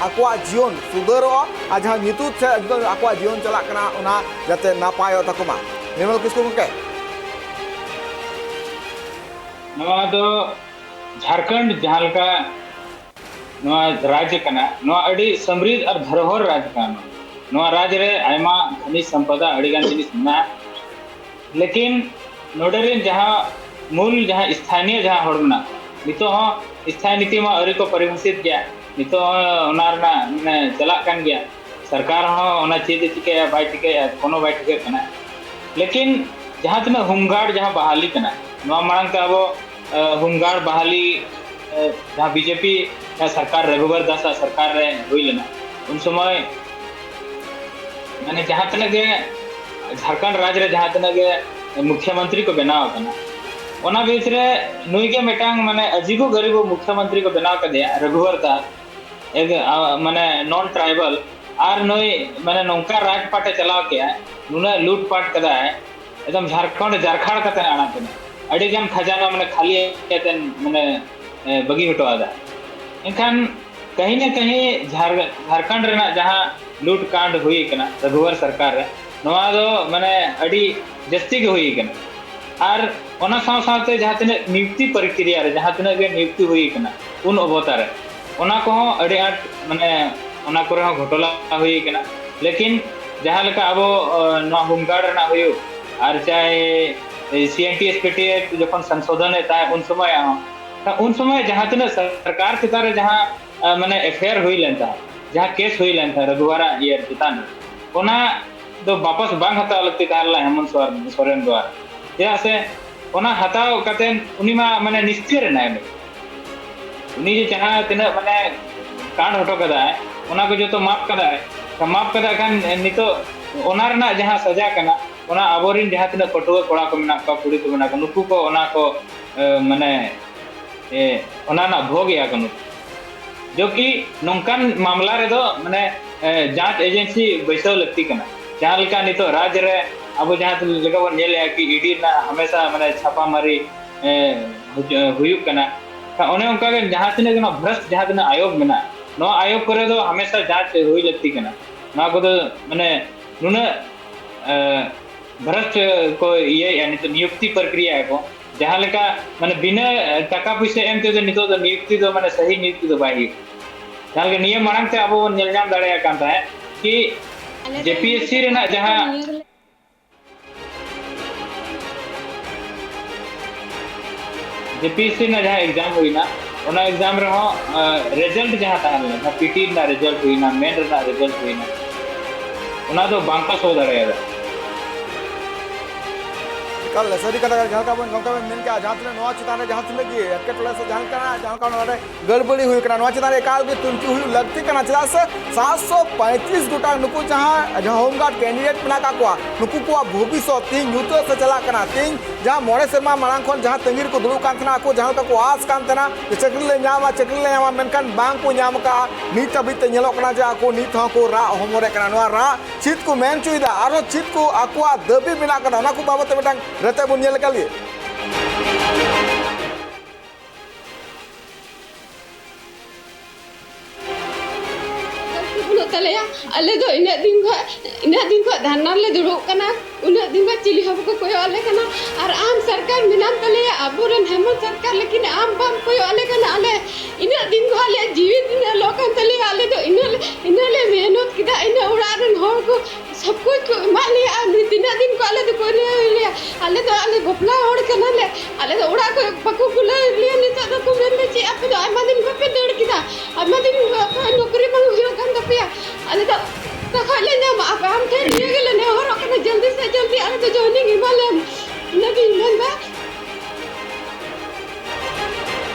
आकुआ जीवन सुधरो आ जहां नितु से एकदम आकुआ जीवन चला कना ओना जाते नापायो तकुमा निर्मल किसु के नवा दो झारखंड जहां का नवा राज्य कना नवा अड़ी समृद्ध और धरोहर राज्य कना नवा राज्य रे आयमा खनिज संपदा अड़ीगान जिनिस ना लेकिन नोडरेन जहां मूल जहां स्थानीय जहां होड़ना नितो हो स्थानीय नीति में अरी को परिभाषित गया नितो ओनारना माने चला कान गया सरकार हो ओना चीज चिके बाय टिके कोनो बाय टिके कना लेकिन जहां तने होमगार्ड जहां बहाली कना नवा मांग का वो होमगार्ड बहाली जहाँ बीजेपी सरकार रघुवर दास सरकार रे हुई लेना उन समय मैंने जहाँ तक झारखंड राज्य रे जहाँ तक मुख्यमंत्री को बनाव करना ओना बीच रे नुई के मेटांग माने अजीबो गरीबो मुख्यमंत्री को बनाव कर दिया रघुवर दास माने नॉन ट्राइबल और नई माने नौका राजपाटे चलाव के नुना लूटपाट कदा है एकदम झारखंड झारखंड कते आना के अड़ी गन खजाना माने खाली कते माने बगी हटो आदा इनखान कहीं ना कहीं झारखंड रेना जहां लूट कांड हुई कना रघुवर सरकार रे नवा दो माने अड़ी जस्ती के हुई कना और ओना साथे जहां तने नियुक्ति प्रक्रिया रे जहां तने गे नियुक्ति हुई कना उन अवतार रे ओना को अड़ी आट माने ओना करे घटोला हुई कना लेकिन जहां लका अब ना होमगार्ड ना हुई और चाहे सीएनटीएस पीटीएस जखन संशोधन है उन समय जहां तने सरकार के तारे जहां माने एफआईआर हुई लेनता जहां केस हुई लेनता रघुवारा ये चितान ओना दो वापस बांग हता लगती तारला हेमंत सोरेन द्वारा या से ओना हताव कते उनी मा माने निश्चित ना उनी जे जहां तने माने कांड हटो कदा है ओना को जो तो माफ कदा है तो माफ कदा खान नितो ओना रना जहां सजा कना ओना अबोरिन जहां तने पटुआ कोड़ा को मेना को कुड़ी को मेना को नुकु को ओना को माने ओना ना भोग या कनु जो कि नौकान मामला रे दो माने जांच एजेंसी बैसव लगती कना जहां लेका नितो राज्य रे अब जहां लगा बन नेल कि ईडी ना हमेशा माने छापा मारी हुयुक कना ओने उनका के जहां तने ना भ्रष्ट जहां तने आयोग मेना नो आयोग करे दो हमेशा जांच हुई लगती कना ना को तो माने नुना भ्रष्ट को ये यानी तो नियुक्ति प्रक्रिया है को जहां लेका माने बिना टाका पैसा एमते तो नितो तो नियुक्ति तो माने सही नियुक्ति तो बाई जहां के नियम मांग ते अब नेल जाम दाड़या कांता है कि जेपीएससी रे ना जहां जेपीएससी ना जहां एग्जाम हुई ना ओना एग्जाम रे हो रिजल्ट जहां तान ना पीटी ना रिजल्ट हुई ना मेन रे ना रिजल्ट हुई ना ओना तो बांका सो दाड़या कल सरी कथा जहां का नौका में मिल के जहां तने नवा चिताने जहां तने की एटकेटोला से जहां का नोडे गड़बड़ी हुई कना नवा चिताने एकाल की तुनकी हुई लगती कना चला से 735 गोटा नुकु जहां होमगार्ड कैंडिडेट बना का को नुकु को भविष्य तीन युतो से चला कना तीन जहां मोड़े सेमा मांग खन जहां तंगीर को दुरु कान थना को जहां को आस कान थना चक्री ले न्यामा मेनकान बांग को न्याम का नीत अभी ते नेलो कना जा को नीत को रा होमरे कना नवा रा चित को मेन चुइदा आरो चित को आकुआ दबी बिना कना ना को बाबत बेटांग रते बुन नेल कली तलेया अले दो इन दिन को धरना ले दुड़ो कना उन दिन को चिली हब को कोई आले कना और आम सरकार मिनान तलेया अबुरन हेमंत सरकार लेकिन आम बाम कोई आले कना आले इन दिन को आले जीवित ने लोकन तलेया आले दो इनले मेहनत किदा इन उड़ारन होर को सब कुछ माले दिन को आले तो कोई ले आले तो आले गोपला होड़ कना ले आले तो उड़ा को पकु को ले नि तो को मेले ची आप तो आमा दिन को पे दड़ किदा आमा दिन नौकरी पर हुयो कन दपिया अले तो खाले ना हम के लिए गेले ने और कने जल्दी से जल्दी अले तो जॉइनिंग हिमालय नबी नंदा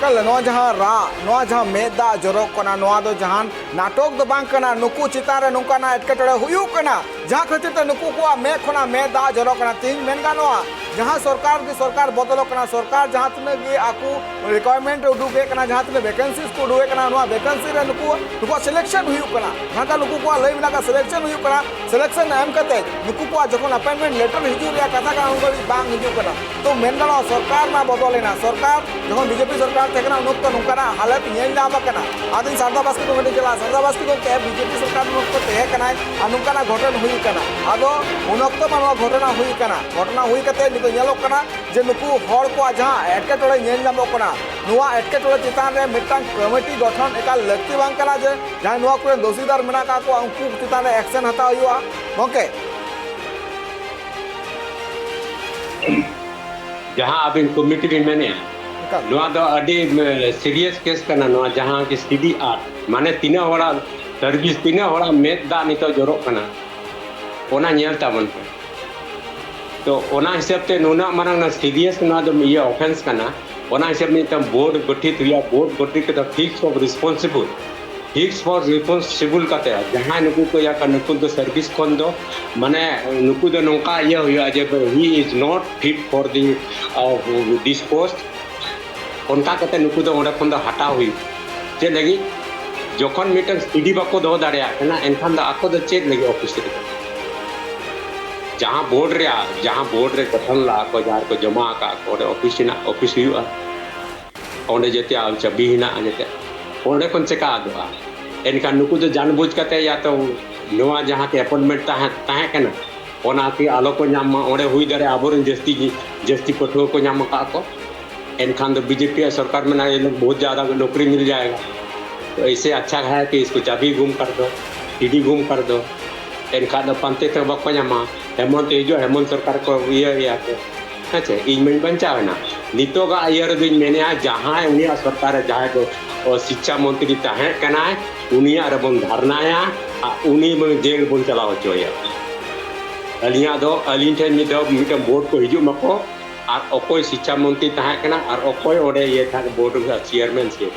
कल नवा जहां मेदा जरो कना नवा दो जहां नाटक दो बांग कना नुकु चितारे नुका ना एटकेटोड़े हुयु कना जहां खातिर ते नुकु को मे खना मेदा जरो कना तीन मेन गानोआ जहां सरकार बदलो कना सरकार जहां तने गे आकु रिक्वायरमेंट उडुगे कना जहां तने वैकेंसीज को उडुगे कना नवा वैकेंसी रे नुकु सिलेक्शन हुयु कना जहां का नुकु को लई बिना का सिलेक्शन हुयु कना सिलेक्शन एम कते नुकु को जखन अपॉइंटमेंट लेटर हिजु रे कथा का उंगली बांग हिजु कना तो मेन गानो सरकार ना बदलेना सरकार जखन बीजेपी सरकार तेकना नुक तो नुकना हालत येन नामा कना आदिन सारदा बास्की को गडी चला सारदा बास्की को के बीजेपी सरकार नुक तो ते कना अनुकना घटन हुई कना आदो उनक्तो मानवा घटना हुई कते नितो नेलो कना जे नुकु हर को जहां एटकेटोड़े नेल नामो कना नुवा एटकेटोड़े चितान रे मिटांग कमिटी गठन एकाल लगती बांग कना जे जहां नुवा को दोषीदार मेना का को उनको चितान रे एक्शन हता हुआ ओके जहां अबिन कमिटी रे मेने नवा दो अडी सीरियस केस कना नवा जहां के सीडी आर माने तीना होड़ा सर्विस तीना होड़ा मेद दा नितो जरो कना ओना नेल ताबन तो ओना हिसाब ते नुना मानंग ना सीरियस ना दो ये ऑफेंस कना ओना हिसाब में तम बोर्ड गठित हुआ बोर्ड गठित के फिक्स फॉर रिस्पांसिबल कते जहां नुकु को या नुकु दो सर्विस कोन दो माने नुकु दो नोका ये हुआ जे he is not fit for this post उनका कते नुकु दो ओडे खन दो हटा हुई जे लगी जखन मिटन सीडी बाको दो दाड़े कना एनखान द आको द चेक लगे ऑफिस रे जहां बोर्ड रे गठन ला को जार को जमा का ओडे ऑफिस हुआ ओंडे जेते आ चाबी हिना जेते ओंडे कोन चेका आदवा एनखान नुकु तो जानबूझ कते या तो नोआ जहां के अपॉइंटमेंट ताहे कना ओना की आलो को नाम ओंडे हुई दाड़े आबोरन जस्ती पठुआ को नाम का को एनखान तो बीजेपी सरकार में ना ये लोग बहुत ज़्यादा नौकरी मिल जाएगा। तो ऐसे अच्छा है कि इसको चाबी गुम कर दो, सीडी गुम कर दो, एनखान तो पंते तक बाको नामा हेमंत हेमंत सरकार को ये अच्छा इन में बचावे ना नितो का ईयर दिन मैंने जहाँ उनिया सरकार जहाँ को शिक्षा मंत्री ताहे कना उनिया रे बन धरनाया उनी में जेल बन चलाव होचोया अलिया दो अलिन ठेन मिटम बोर्ड को हिजू मको और अकोय शिक्षा मंत्री ताहे कना और अकोय ओडे ये था बोर्ड का चेयरमैन से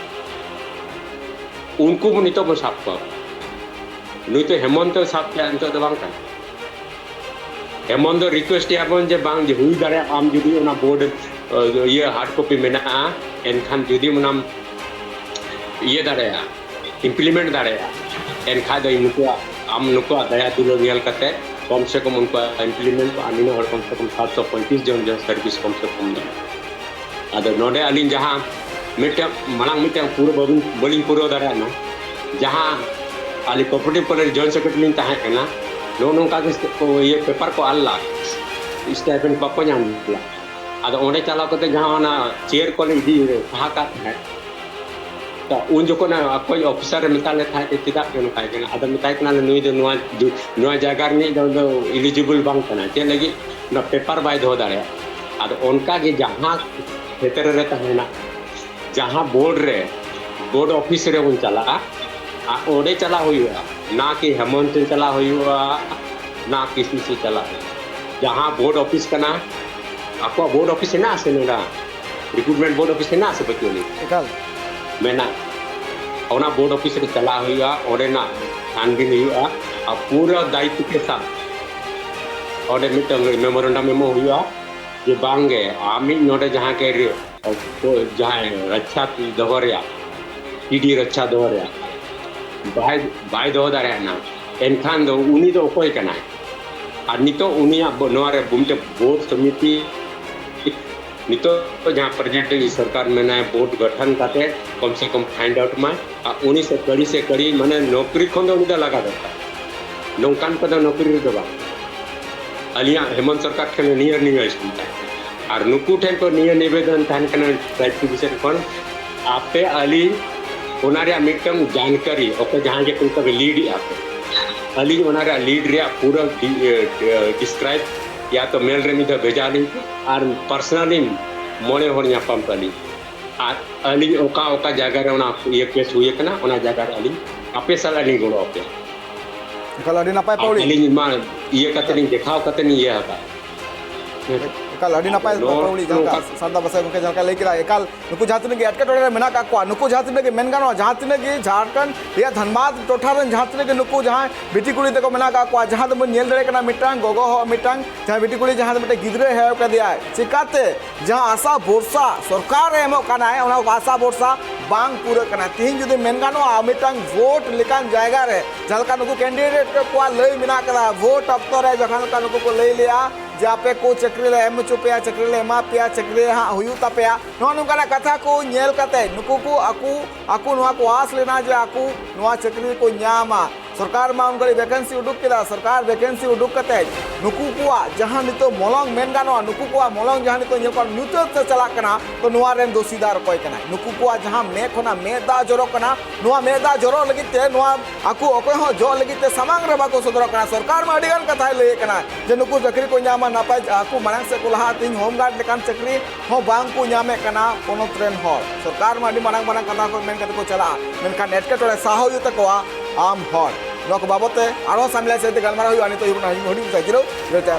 उनको नितो को साफ कर नुई तो हेमंत साफ के अंत दबांग का हेमंत रिक्वेस्ट याबन जे बांग जे हुई दाड़े आम जुदी ओना बोर्ड ये हार्ड कॉपी मेना एनखान जुदी मनाम ये दाड़े इम्प्लीमेंट दाड़े एनखान द इनको आम नुको दया तुलो नियल कते कम से कम उनको इम्प्लीमेंट आनिनो और कम से कम 735 जन जो सर्विस कम से कम दे आदो नोडे अलिन जहां मिटे मांग मिटे पूरा बलिंग पूरा दाड़े ना जहां आली कोऑपरेटिव कॉलेज जॉइंट सेक्रेटरी ताहे कना नो नोंका को ये पेपर को अल्ला स्टाइपेंड बाको नाम ला आदो ओंडे चलाव कते जहां ना चेयर को इदी कहा का है तो उन जो को ना कोई ऑफिसर मिताले था के चिदा के नोका के आदो मिताय कना नुई दो नुआ जगह नी दो एलिजिबल बांग कना जे लगी ना पेपर बाय दो दाड़े आदो उनका के जहां क्षेत्र रे तहना जहां बोर्ड ऑफिस रे उन चला ओडे चला हुआ ना कि हेमंत चला हुआ ना किसी से चला जहाँ बोर्ड ऑफिस का ना आपको बोर्ड ऑफिस है ना से ना रिक्रूटमेंट बोर्ड ऑफिस है ना से बच्चों ने मैं ना और ना बोर्ड ऑफिस रे चला हुआ ओडे ना छानबीन हुआ और पूरा दायित्व के साथ ओडे मिटंग मेमोरेंडम मेमो हुआ ये बांगे आमी नोडे जहाँ के तो जहाँ रक्षा दोहरिया ईडी रक्षा दोहरिया बाय दो दारे ना एनखान दो उनी दो कोई कना और नितो उनिया नोरे बुमते बोर्ड समिति नितो जहाँ प्रेजेंट सरकार में ना बोर्ड गठन करते कम से कम फाइंड आउट में उन्हीं से कड़ी माने नौकरी खन दो उनिदा लगा देता नौकान को नौकरी दो बा अलिया हेमंत सरकार ठेन नियर नहीं है और नुकु ठेन को नियर निवेदन थान कना ट्राइब्यूनल खन आपे अली ओनारे मिटम जानकारी ओके जहाँ के तुम लीड आपे अली ओनारे लीड रे पूरा डिस्क्राइब या तो मेल रे मिदा भेजा ली और पर्सनली मोने होनिया पम अली और अली ओका जगह रे ओना ये केस हुए कना ओना जगह रे अली आपे साल अली गोलो आपे कल अडी नपाय पौड़ी अली मा ये कतनी दिखाओ कतनी ये हका कल अडी नपाय पौड़ी जका सादा बसे के जका लेके ला एकाल नुकु जातने के अटके टोरे मेना का को नुकु जातने के मेन गानो जातने के झारखंड या धनबाद टोठा रन जातने के नुकु जहां बेटी कुड़ी तको मेना का को जहां तो नेल दरे कना मिटांग गोगो हो मिटांग जहां बेटी कुड़ी जहां मिटे गिदरे है का दिया चिकाते जहां आशा भरोसा सरकार एमो कना है ओना आशा भरोसा बांग पूरा कना तीन जुदे मेन गानो मिटांग वोट लेकान जायगा रे जलका नुकु कैंडिडेट को लई मिना करा वोट अक्तर है जखान का नुकु को लई लिया जापे को चक्री ले एम चुपया चक्री ले एमा पिया चक्री हाँ हुयू तपया नो नुकाना कथा को नेल कते नुकु को आकू नुआ को आस लेना जे आकू नुआ चक्री को न्यामा सरकार मा उनकरी वैकेंसी उडुक केदा सरकार वैकेंसी उडुक कते नुकु को जहां नितो मोलंग मेन गानो नुकु को मोलंग जहां नितो नेको न्यूतत से चला कना तो नुआ रेन दोषीदार कोई कना नुकु को जहां मे खोना मेदा जरो कना नुआ मेदा जरो लगिते नुआ आकू ओको हो जो लगिते समांग रे बाको सदरो कना सरकार मा अडिगान कथा ले कना जे नुकु चक्री को न्यामा नापाय आकू मांग से को लहा तिन होम गार्ड लेकान चक्री हो बांग को न्यामे कना कोनो ट्रेन हो सरकार मा अडि मांग कथा को मेन कते को चला मेनखान एटके टोले साहो युत को आम हर लोक बाबते आरो सामले से गलमारा हुई आनी तो हुडी जागिरो रेटा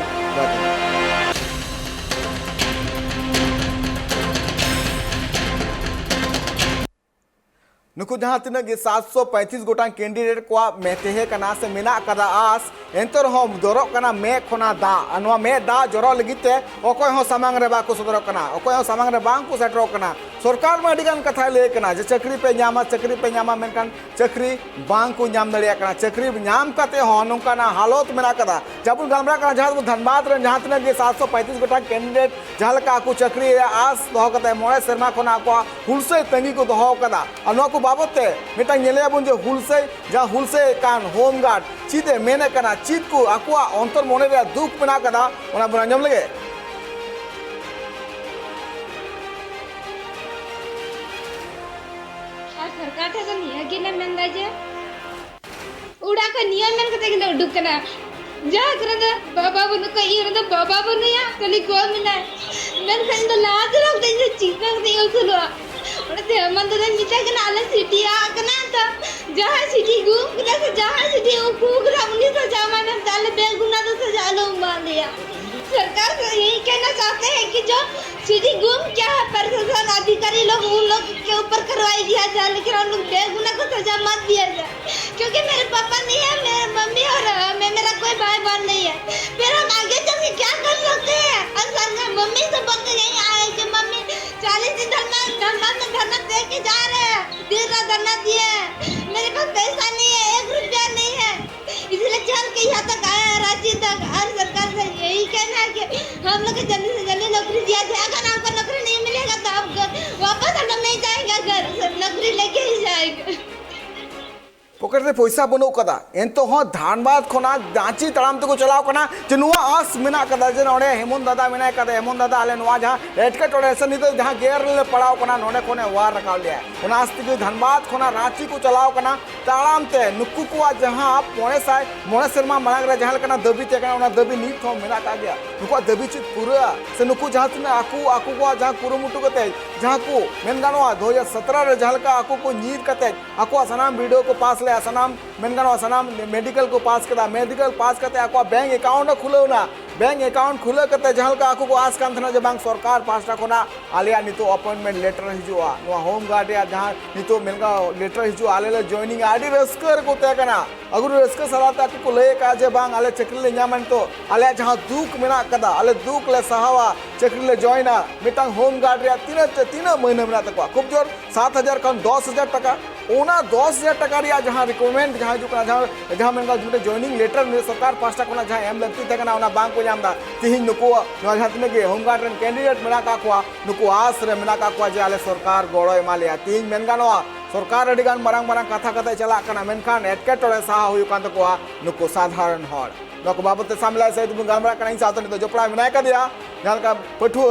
नुकु जहाँ तीन 735 गोटां कैंडिडेट को मेतेहे कना से मेना कदा आस एंतर हम जोरो कना मे खोना दा अनवा मे दा जोरो लगिते ओकोय हो सामांग रे बाको सदरो कना ओकोय हो सामांग रे बांग को सेटरो कना सरकार में अडिगान कथा ले कना जे चक्री पे न्यामा मेनकान चक्री बांग को न्याम दड़िया कना चक्री न्याम कते हो नोंकाना हालत मेना कदा जबुन गामरा कना जहाँ धनबाद रे जहाँ तीन 735 गोटां कैंडिडेट जहाँ लका को चक्री आस दो कते मोड़े शर्मा खोना को हुलसे तंगी को दो कदा अनवा को बाबते मिटा नेले बन जो हुलसे जहाँ हुलसे कान होमगार्ड चीते मेने कना चीत को आकुआ अंतर मोने रे दुख मेना कदा ओना बन अंजम लगे सरकार थे तो निया गिने मेंदा जे उड़ा को निया मेन कते गिने उडुक कना जा करदा बाबा बनु का इरदा बाबा बनु या कली को मिना मेन खंड लाज रख दे जे चीपे दे उसलो उड़ते मन तो मिटा कना आले सिटी आ कना तो जहां सिटी घूम कना से जहां सिटी ओ कुगरा मुनी तो जामा में डाल बेगुना तो सजा लो मान दिया सरकार से यही कहना चाहते हैं कि जो सिटी घूम क्या है प्रशासन अधिकारी लोग उन लोग के ऊपर करवाई दिया जाए लेकिन उन लोग बेगुनाह को सजा मत दिया जाए क्योंकि मेरे पापा नहीं है मेरे मम्मी और मेरा कोई भाई बहन नहीं है फिर हम आगे चल के क्या कर सकते हैं और मम्मी से बोल के यही आए कि मम्मी 40 दिन धरना दे के जा रहे हैं दिन रात धरना दिए मेरे पास पैसा नहीं है 1 रुपया नहीं है इसलिए चल के यहाँ तक आया रांची तक और सरकार से यही कहना है कि हम लोग को जल्दी से जल्दी नौकरी दिया जाए अगर हमको नौकरी नहीं मिलेगा तो आप वापस हम लोग नहीं जाएंगे घर नौकरी लेके ही जाएंगे पॉकेट रे पैसा बनो कदा एंतो हो धानबाद खोना जांची तड़ाम तको चलाव कना जे नुआ आस मेना कदा जे नोडे हेमंत दादा मेना कदा हेमंत दादा आले नुआ जहां एटके टोडे से नितो जहां गेर ले पड़ाव कना नोडे कोने वार रखाव लिया उना आस्ति के धानबाद खोना रांची को चलाव कना तड़ाम ते नुक्कू को जहां मोणे शर्मा मांग रे जहां कना दबी ते कना उना दबी नी थो मेना का गया नुको दबी चित पूरा से नुकू जहां तने आकू को जहां कुरुमुटु कते जहां को मेन गानवा 2017 रे जहां का आकू को नीर कते आकू सनाम वीडियो को पास ले सनाम मेनगानो सनाम मेडिकल को पास कदा मेडिकल पास करते आको बैंक अकाउंट खुलो ना बैंक अकाउंट खुले करते जहां का आको को आस कान थना जे बैंक सरकार पासटा कोना आलिया नितो अपॉइंटमेंट लेटर हिजुआ नो होम गार्ड या जहां नितो मेनगा लेटर हिजु आले जॉइनिंग आडी रस्कर को ते कना अगर रस्कर सलाता को ले का जे बांग आले चक्री ले न्यामन तो आले जहां दुख मेना कदा आले दुख ले सहावा चक्री ले जॉइना मिटांग होम गार्ड या तीन महीना मेना तक खूब जोर 7000 कम 10000 टका ओना 10000 टका रिया जहां रिक्वायरमेंट जहां जो कना जहां मेनगा जुटे जॉइनिंग लेटर में सरकार पासटा कोना जहां एम लगती थे कना ओना बांग को नामदा तिहिन नुको नो जहां के होम गार्ड रन कैंडिडेट मेना का को नुको आस रे मेना का को जे आले सरकार गोड़ो एमालिया तिहिन मेनगानो सरकार अडिगान मारंग कथा कथा चला कना मेनखान एटकेटोड़े साहा हुयु कान तको नुको साधारण हड़ नको बाबते सामला से तुम गामरा कना साथ तो जोपड़ा मेना का दिया जहां का पठु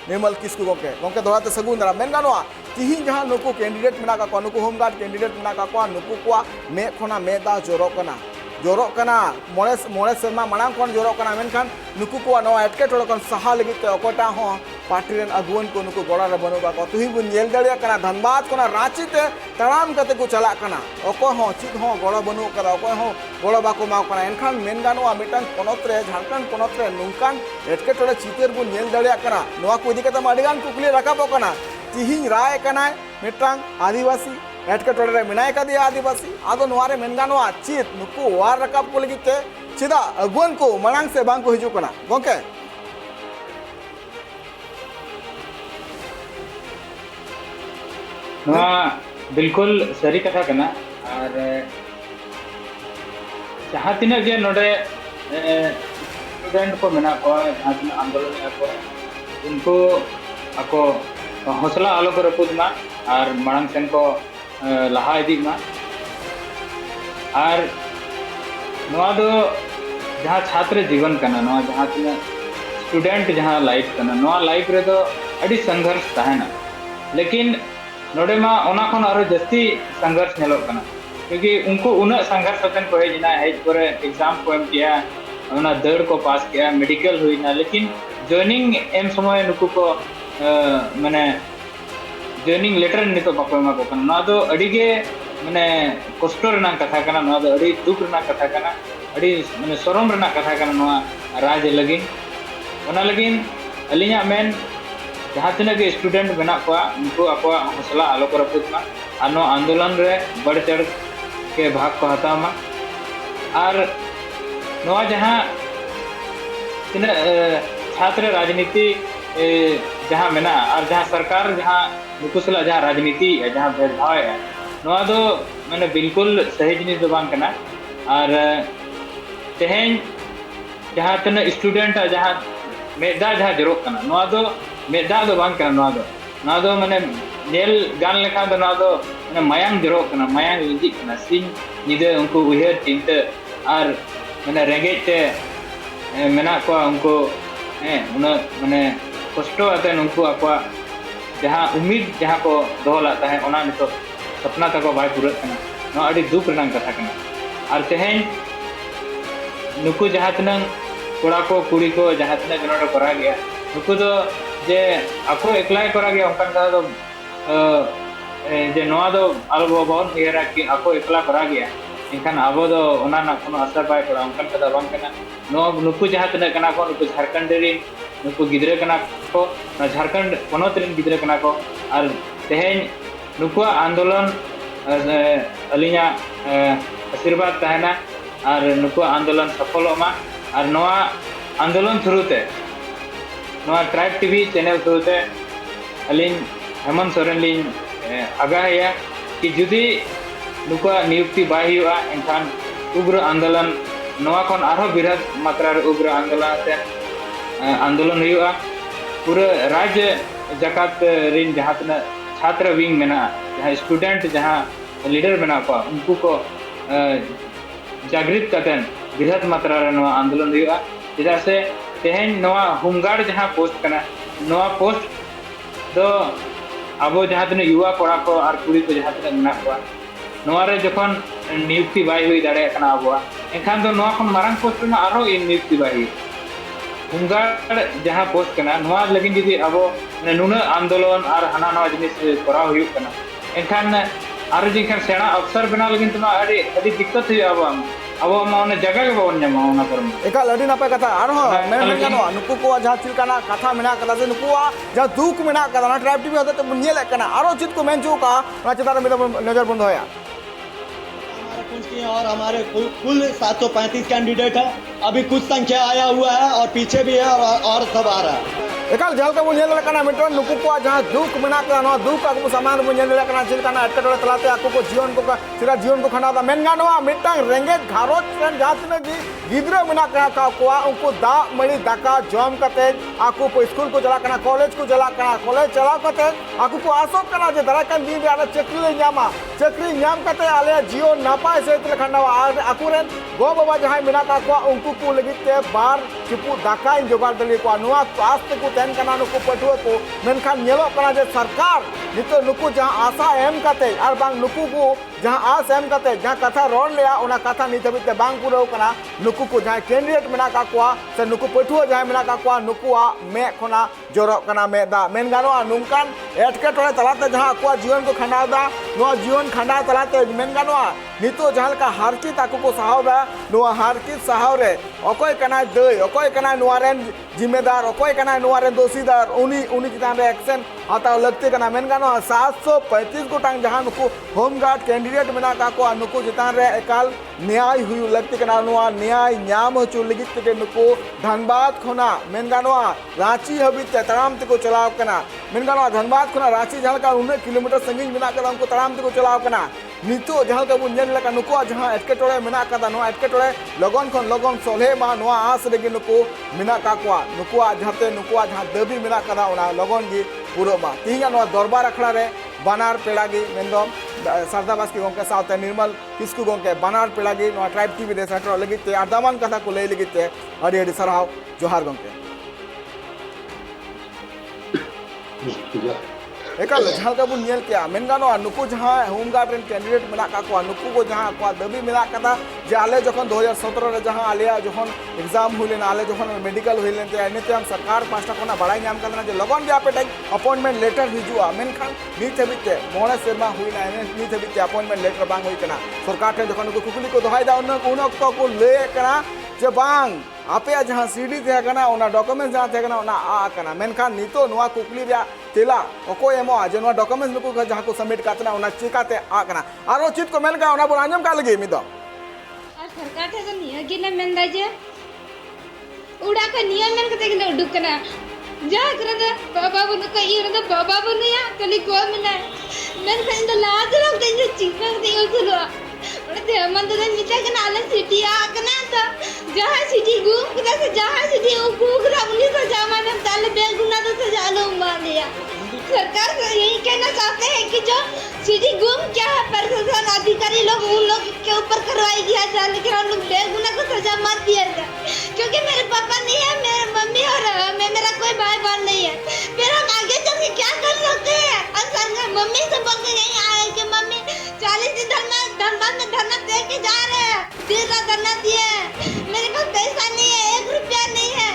निर्मल किस्कु गोके दोड़ाते सगुन दरा मेनगानो तिहिन जहां नुको कैंडिडेट मेना का को नुको होम गार्ड कैंडिडेट मेना का को नुको को मे खोना मे दा जोरो कना मोड़े शर्मा मांग खन जोरो कना मेनखान नुकु को नो एटकेटोड़े खन सहा लगित ते अकोटा हो पार्टी रेन अगुवन को नुकु गोड़ा रे बनुबा को तुही बुन नेल दड़िया कना धनबाद कोना रांची ते तड़ाम कते को चला कना अको हो चित हो गोड़ा बनु करा अको हो गोड़ा बाको माव कना एनखान मेन गानो मिटन पोनोत रे झारखंड पोनोत रे नुकान एटकेटोड़े चितेर बुन नेल दड़िया कना नोआ को इदी कते माडिगान कुकली रकाबो कना तिहिन राय कना मिटांग आदिवासी एटकेटोड़े रे मेनाय का दिया आदिवासी आदो नोआरे मेनगानो चित नुकु वार रकाब को लगिते चिदा अगुवन को मनांग से बांग को हिजु कना गोके बिल्कुल सही कथा कना और जहां तिना जे नोडे स्टूडेंट को मेना को जहां तिना आंदोलन को उनको ako हौसला आलो को रपुद मा और मांग सेन को लहा इदी मा और नोआ दो जहां छात्र जीवन कना नोआ जहां तिना स्टूडेंट जहां लाइफ कना नोआ लाइफ रे दो अडी संघर्ष ताहेना लेकिन नोडे मा ओना खन आरो जस्ती संघर्ष नेलो कना क्योंकि उनको उना संघर्ष पतन को है जिना हेज पर एग्जाम को एम किया ओना दड़ को पास किया मेडिकल हुई ना लेकिन जॉइनिंग एम समय नुकु को माने जॉइनिंग लेटर नितो बाको मा को कना ना दो अडी के माने कष्ट रना कथा कना ना दो अडी दुख रना कथा कना अडी माने शरम रना कथा कना नोआ राज लगिन ओना लगिन अलिया मेन जहाँ तिना के स्टूडेंट बना को उनको आपवा हौसला आलो को रखुत मा और नो आंदोलन रे बढ़ चढ़ के भाग को हता मा और नवा जहाँ तिना छात्र राजनीति जहाँ मेना और जहाँ सरकार जहाँ नुकुसला जहाँ राजनीति जहाँ भेदभाव है नवा दो मैंने बिल्कुल सही जिनिस दो बांग करना और तेहें जहाँ तना स्टूडेंट जहाँ मेदा जहाँ जरूरत करना नवा दो मेदा दो बांग करना नवा दो मैंने नेल गान लेखा दो नवा दो मैंने मायांग जरूरत करना मायांग लिंजी करना सिंह निदे उनको उहर चिंता और मैंने रेंगेज ते मेना को उनको उन्हें मैंने कष्टो आते हैं उनको आपका जहाँ उम्मीद जहाँ को दोह लाता है उन्हें नितो सपना तक बाय पूरा करना ना अड़ी दुख रंग कथा करना और तेहें नुकु जहाँ तनंग कोड़ा को कुड़ी को जहाँ तनंग जनोड़ करा गया नुकु तो जे आपको एकलाई करा गया उनका कहा तो जे नवा दो आलो बहुत निहरा कि आपको एकला करा गया इनखान आबो दो उना ना कोनो असर पाए पड़ा उनका कदा बांग करना नुकु जहाँ तनंग कना को नुकु झारखंड रे नुकु गिद्रे कना को झारखंड पनोत रे गिद्रे कना को और तेहें नुकु आंदोलन अलिया आशीर्वाद तहना और नुकु आंदोलन सफल मा और नवा आंदोलन थ्रुते नवा ट्राइब टीवी चैनल थ्रुते अलिन हेमंत सोरेन लिन आगाया कि जुदी नुकु नियुक्ति बाय हुआ एनखान उग्र आंदोलन नवा खन आरो बृहद मात्रा उग्र आंदोलन हुआ पूरा राज्य जकात रिन जहाँ तना छात्र विंग मेना जहाँ स्टूडेंट जहाँ लीडर बना को उनको को जागृत करते बृहद मात्रा आंदोलन हुआ चेदा से तेहें नवा होमगार्ड जहाँ पोस्ट करना नवा पोस्ट दो अब जहाँ तक युवा कोड़ा को और कुड़ी को जहाँ तक मेना को नवा रे जखन नियुक्ति बाय हुई दाड़े करना अब एनखान दो नवा खन मारंग पोस्ट में आरो इन नियुक्ति बाय हुई होमगार्ड जहाँ पोस्ट करना नवा लगिन जुदी अब नुना आंदोलन और हना नवा जिनिस कराव हुई करना एनखान और जिनखान सेना अफसर बना लगिन तो अड़ी अड़ी दिक्कत हुई अब माने जगह के बावन जमा होना पर एका लड़ी नापे कथा आरो मेन गानो नुकु को जहाँ चिलकाना कथा मेना कथा से नुकु जहाँ दुख मेना कथा ना ट्राइब टीवी होते तो नेल कना आरो चित को मेन चुका ना चितार में नजर बंद होया और हमारे कुल 735 कैंडिडेट है अभी कुछ संख्या आया हुआ है और पीछे भी है और सब आ रहा है एकाल जल का बुनियाद लकना मिट्टन नुकु को जहाँ दुख मेना कथा ना दुख आकु सामान बुनियाद लकना चिलकाना अटकटोले तलाते आकु को जीवन को सिरा जीवन को खंडा मेन गानोआ मिट्टन रेंगेज घारोज ट्रेन जहाँ तने जी गिद्रा मेना कथा को उनको दा मड़ी दाका जम कते आकु को स्कूल को चला कना कॉलेज को चला कना कॉलेज चला कते आकु को आसोक कना जे दराकन दिन रे आले चक्री न्याम कते आले जियो नापाय से तले खंडा आकुरेन गो बाबा जहाँ मेना को उनको को लगिते बार चिपु दाका जोगाड़ दली को नुआ आस्ते को तेन कना नुकु पठुआ को मेनखान नेलो कना जे सरकार नितो नुकु जहाँ आशा एम कते और बांग नुकु को जहाँ आस एम कते जहाँ कथा रोड लिया उना कथा नित हबिते बांग पूरा कना नुकु को जहाँ कैंडिडेट मेना का से नुकु पठुआ जहाँ मेना का नुकुआ मे खना जोरो कना मे दा मेन गानोआ नुंकान एटकेटोले तलाते जहाँ को जीवन को खंडादा नुआ जीवन खंडा तलाते मेन गानोआ नितो जहाँ का हारकित आकु को साहबा नुआ हारकित साहब रे अकोय कना दई अकोय कना नुआ रेन जिम्मेदार अकोय कना नुआ रेन दोषीदार उनी चितान रे एक्शन हाताव लगते कना मेन गानोआ 735 गोटांग जहाँ नुकु होमगार्ड कैंडिडेट मेना का नुकु चितान रे एकाल न्याय हुई लगते कना नुआ न्याय न्याम हचु लगित के नुकु धनबाद खोना मेन गानोआ रांची हबिते तराम ते को चलाव कना मेन गानोआ धनबाद खोना रांची जहाँ का 19 किलोमीटर संगीन मेना का उनको तराम ते को चलाव कना नितो जहाँ का बुन लका नुकुआ जहाँ एटकेटोले मेना कदा नुआ एटकेटोले लगन खन लगन सोले मा नुआ आस रेगे नुकु मेना का नुकुआ जहाँ दबी मेना कदा उना लगन गी पूरा मा तिहिंगा नुआ दरबार अखड़ा रे बानार पेड़ागी मेनदो सरदा बास्की गोंके सावते निर्मल किस्कु गोंके बानार पेड़ागी नुआ ट्राइब टीवी दे सेटरो लगिते आदामान कथा को ले लगिते अड़ी अड़ी सरहाव जोहार गोंके एकाल जहाँ का बुन नेल किया मेन गानोआ नुकु जहाँ होमगार्ड रेन कैंडिडेट मेना का नुकु को जहाँ को दबी मेना कथा जे आले जखन 2017 रे जहाँ आलिया जखन एग्जाम हुई लेना आले जखन मेडिकल हुई लेते एनेते हम सरकार पास्टा कोना बड़ाई नाम करना जे लगन जे आपे अपॉइंटमेंट लेटर हिजुआ मेनखान नीत हबिते मोणे सेमा हुई ना नीत हबिते अपॉइंटमेंट लेटर बांग हुई कना सरकार ठे जखन को कुकुली को दोहाई दा उन अक्तो को ले कना जे बांग आपे जहाँ सीडी थे कना ओना डॉक्यूमेंट जहाँ थे कना ओना आ कना मेनखान नितो नुआ कुकली रे तेला ओको एमो जे नुआ डॉक्यूमेंट नुको जहाँ को सबमिट कातना ओना चिकाते आ कना आरो चित को मेन का ओना बोल आंजम का लगे मिदो और सरकार थे तो निया गिना मेन दाजे उड़ा का नियम मेन कते गिना उडुक कना जा करे बाबा बनु का ये रे बाबा बनु या कली को मिना मेन खान तो लाज लोग दे चिका दे उठलो ओते मन तो मिटा कना आले सिटी आ कना तो जहां सिटी गु कदा से जहां सिटी गु कदा उन्हीं से जमाने में ताले बेगुना तो सजा लो मान लिया सरकार से यही कहना चाहते हैं कि जो सिटी गुम क्या है प्रशासन अधिकारी लोग उन लोग के ऊपर कार्रवाई किया जाए लेकिन उन लोग बेगुना को सजा मत दिया जाए क्योंकि मेरे पापा नहीं है मेरे मम्मी और मेरा कोई भाई बहन नहीं है फिर हम आगे चल के क्या कर सकते हैं और मम्मी से बोल के यहीं आए कि मम्मी 40 दिन धनबाद में धरना दे के जा रहे हैं दिन रात धरना दिए मेरे पास पैसा नहीं है 1 रुपया नहीं है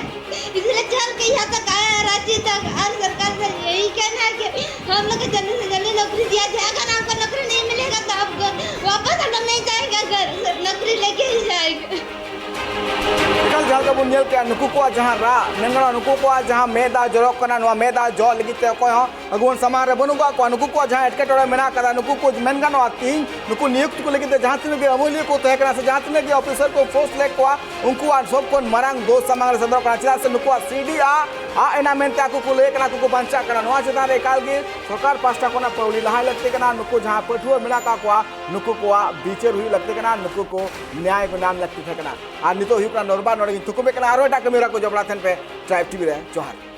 इसलिए चल के यहाँ तक आया है रांची तक और सरकार से यही कहना है कि हम लोग को जल्दी से जल्दी नौकरी दिया जाएगा ना आपको नौकरी नहीं मिलेगा तो आपको वापस हम नहीं जाएंगे घर नौकरी लेके ही जाएंगे कल जहाँ का बुनियल के नुकु को जहाँ रा मेंगना नुकु को जहाँ मेदा जरक कना नुआ मेदा जो लगी ते को अगुन समार रे बनु को नुकु को जहाँ एटकेटोरे मेना कदा नुकु को मेनगा नुआ तीन नुकु नियुक्त को लगी ते जहाँ तीन के अमूल्य को तय करा से जहाँ तीन के ऑफिसर को फोर्स ले को उनको आ सब को मरंग दो समांग रे संदर्भ करा चिरा से नुकु सीडी आ एना मेनते आकु को ले कना को बंचा कना नुआ चेता रे काल के सरकार पास्टा कोना पौड़ी लहाय लगते कना नुकु जहाँ पठुआ मेना का को नुकु को बीचर हुई लगते कना नुकु को न्याय को नाम लगते थे कना आ नितो हुई का नरबा नोड़ी तुकुबे कना आरो एटा कैमरा को जबड़ा थन पे ट्राइब टीवी रे जोहार।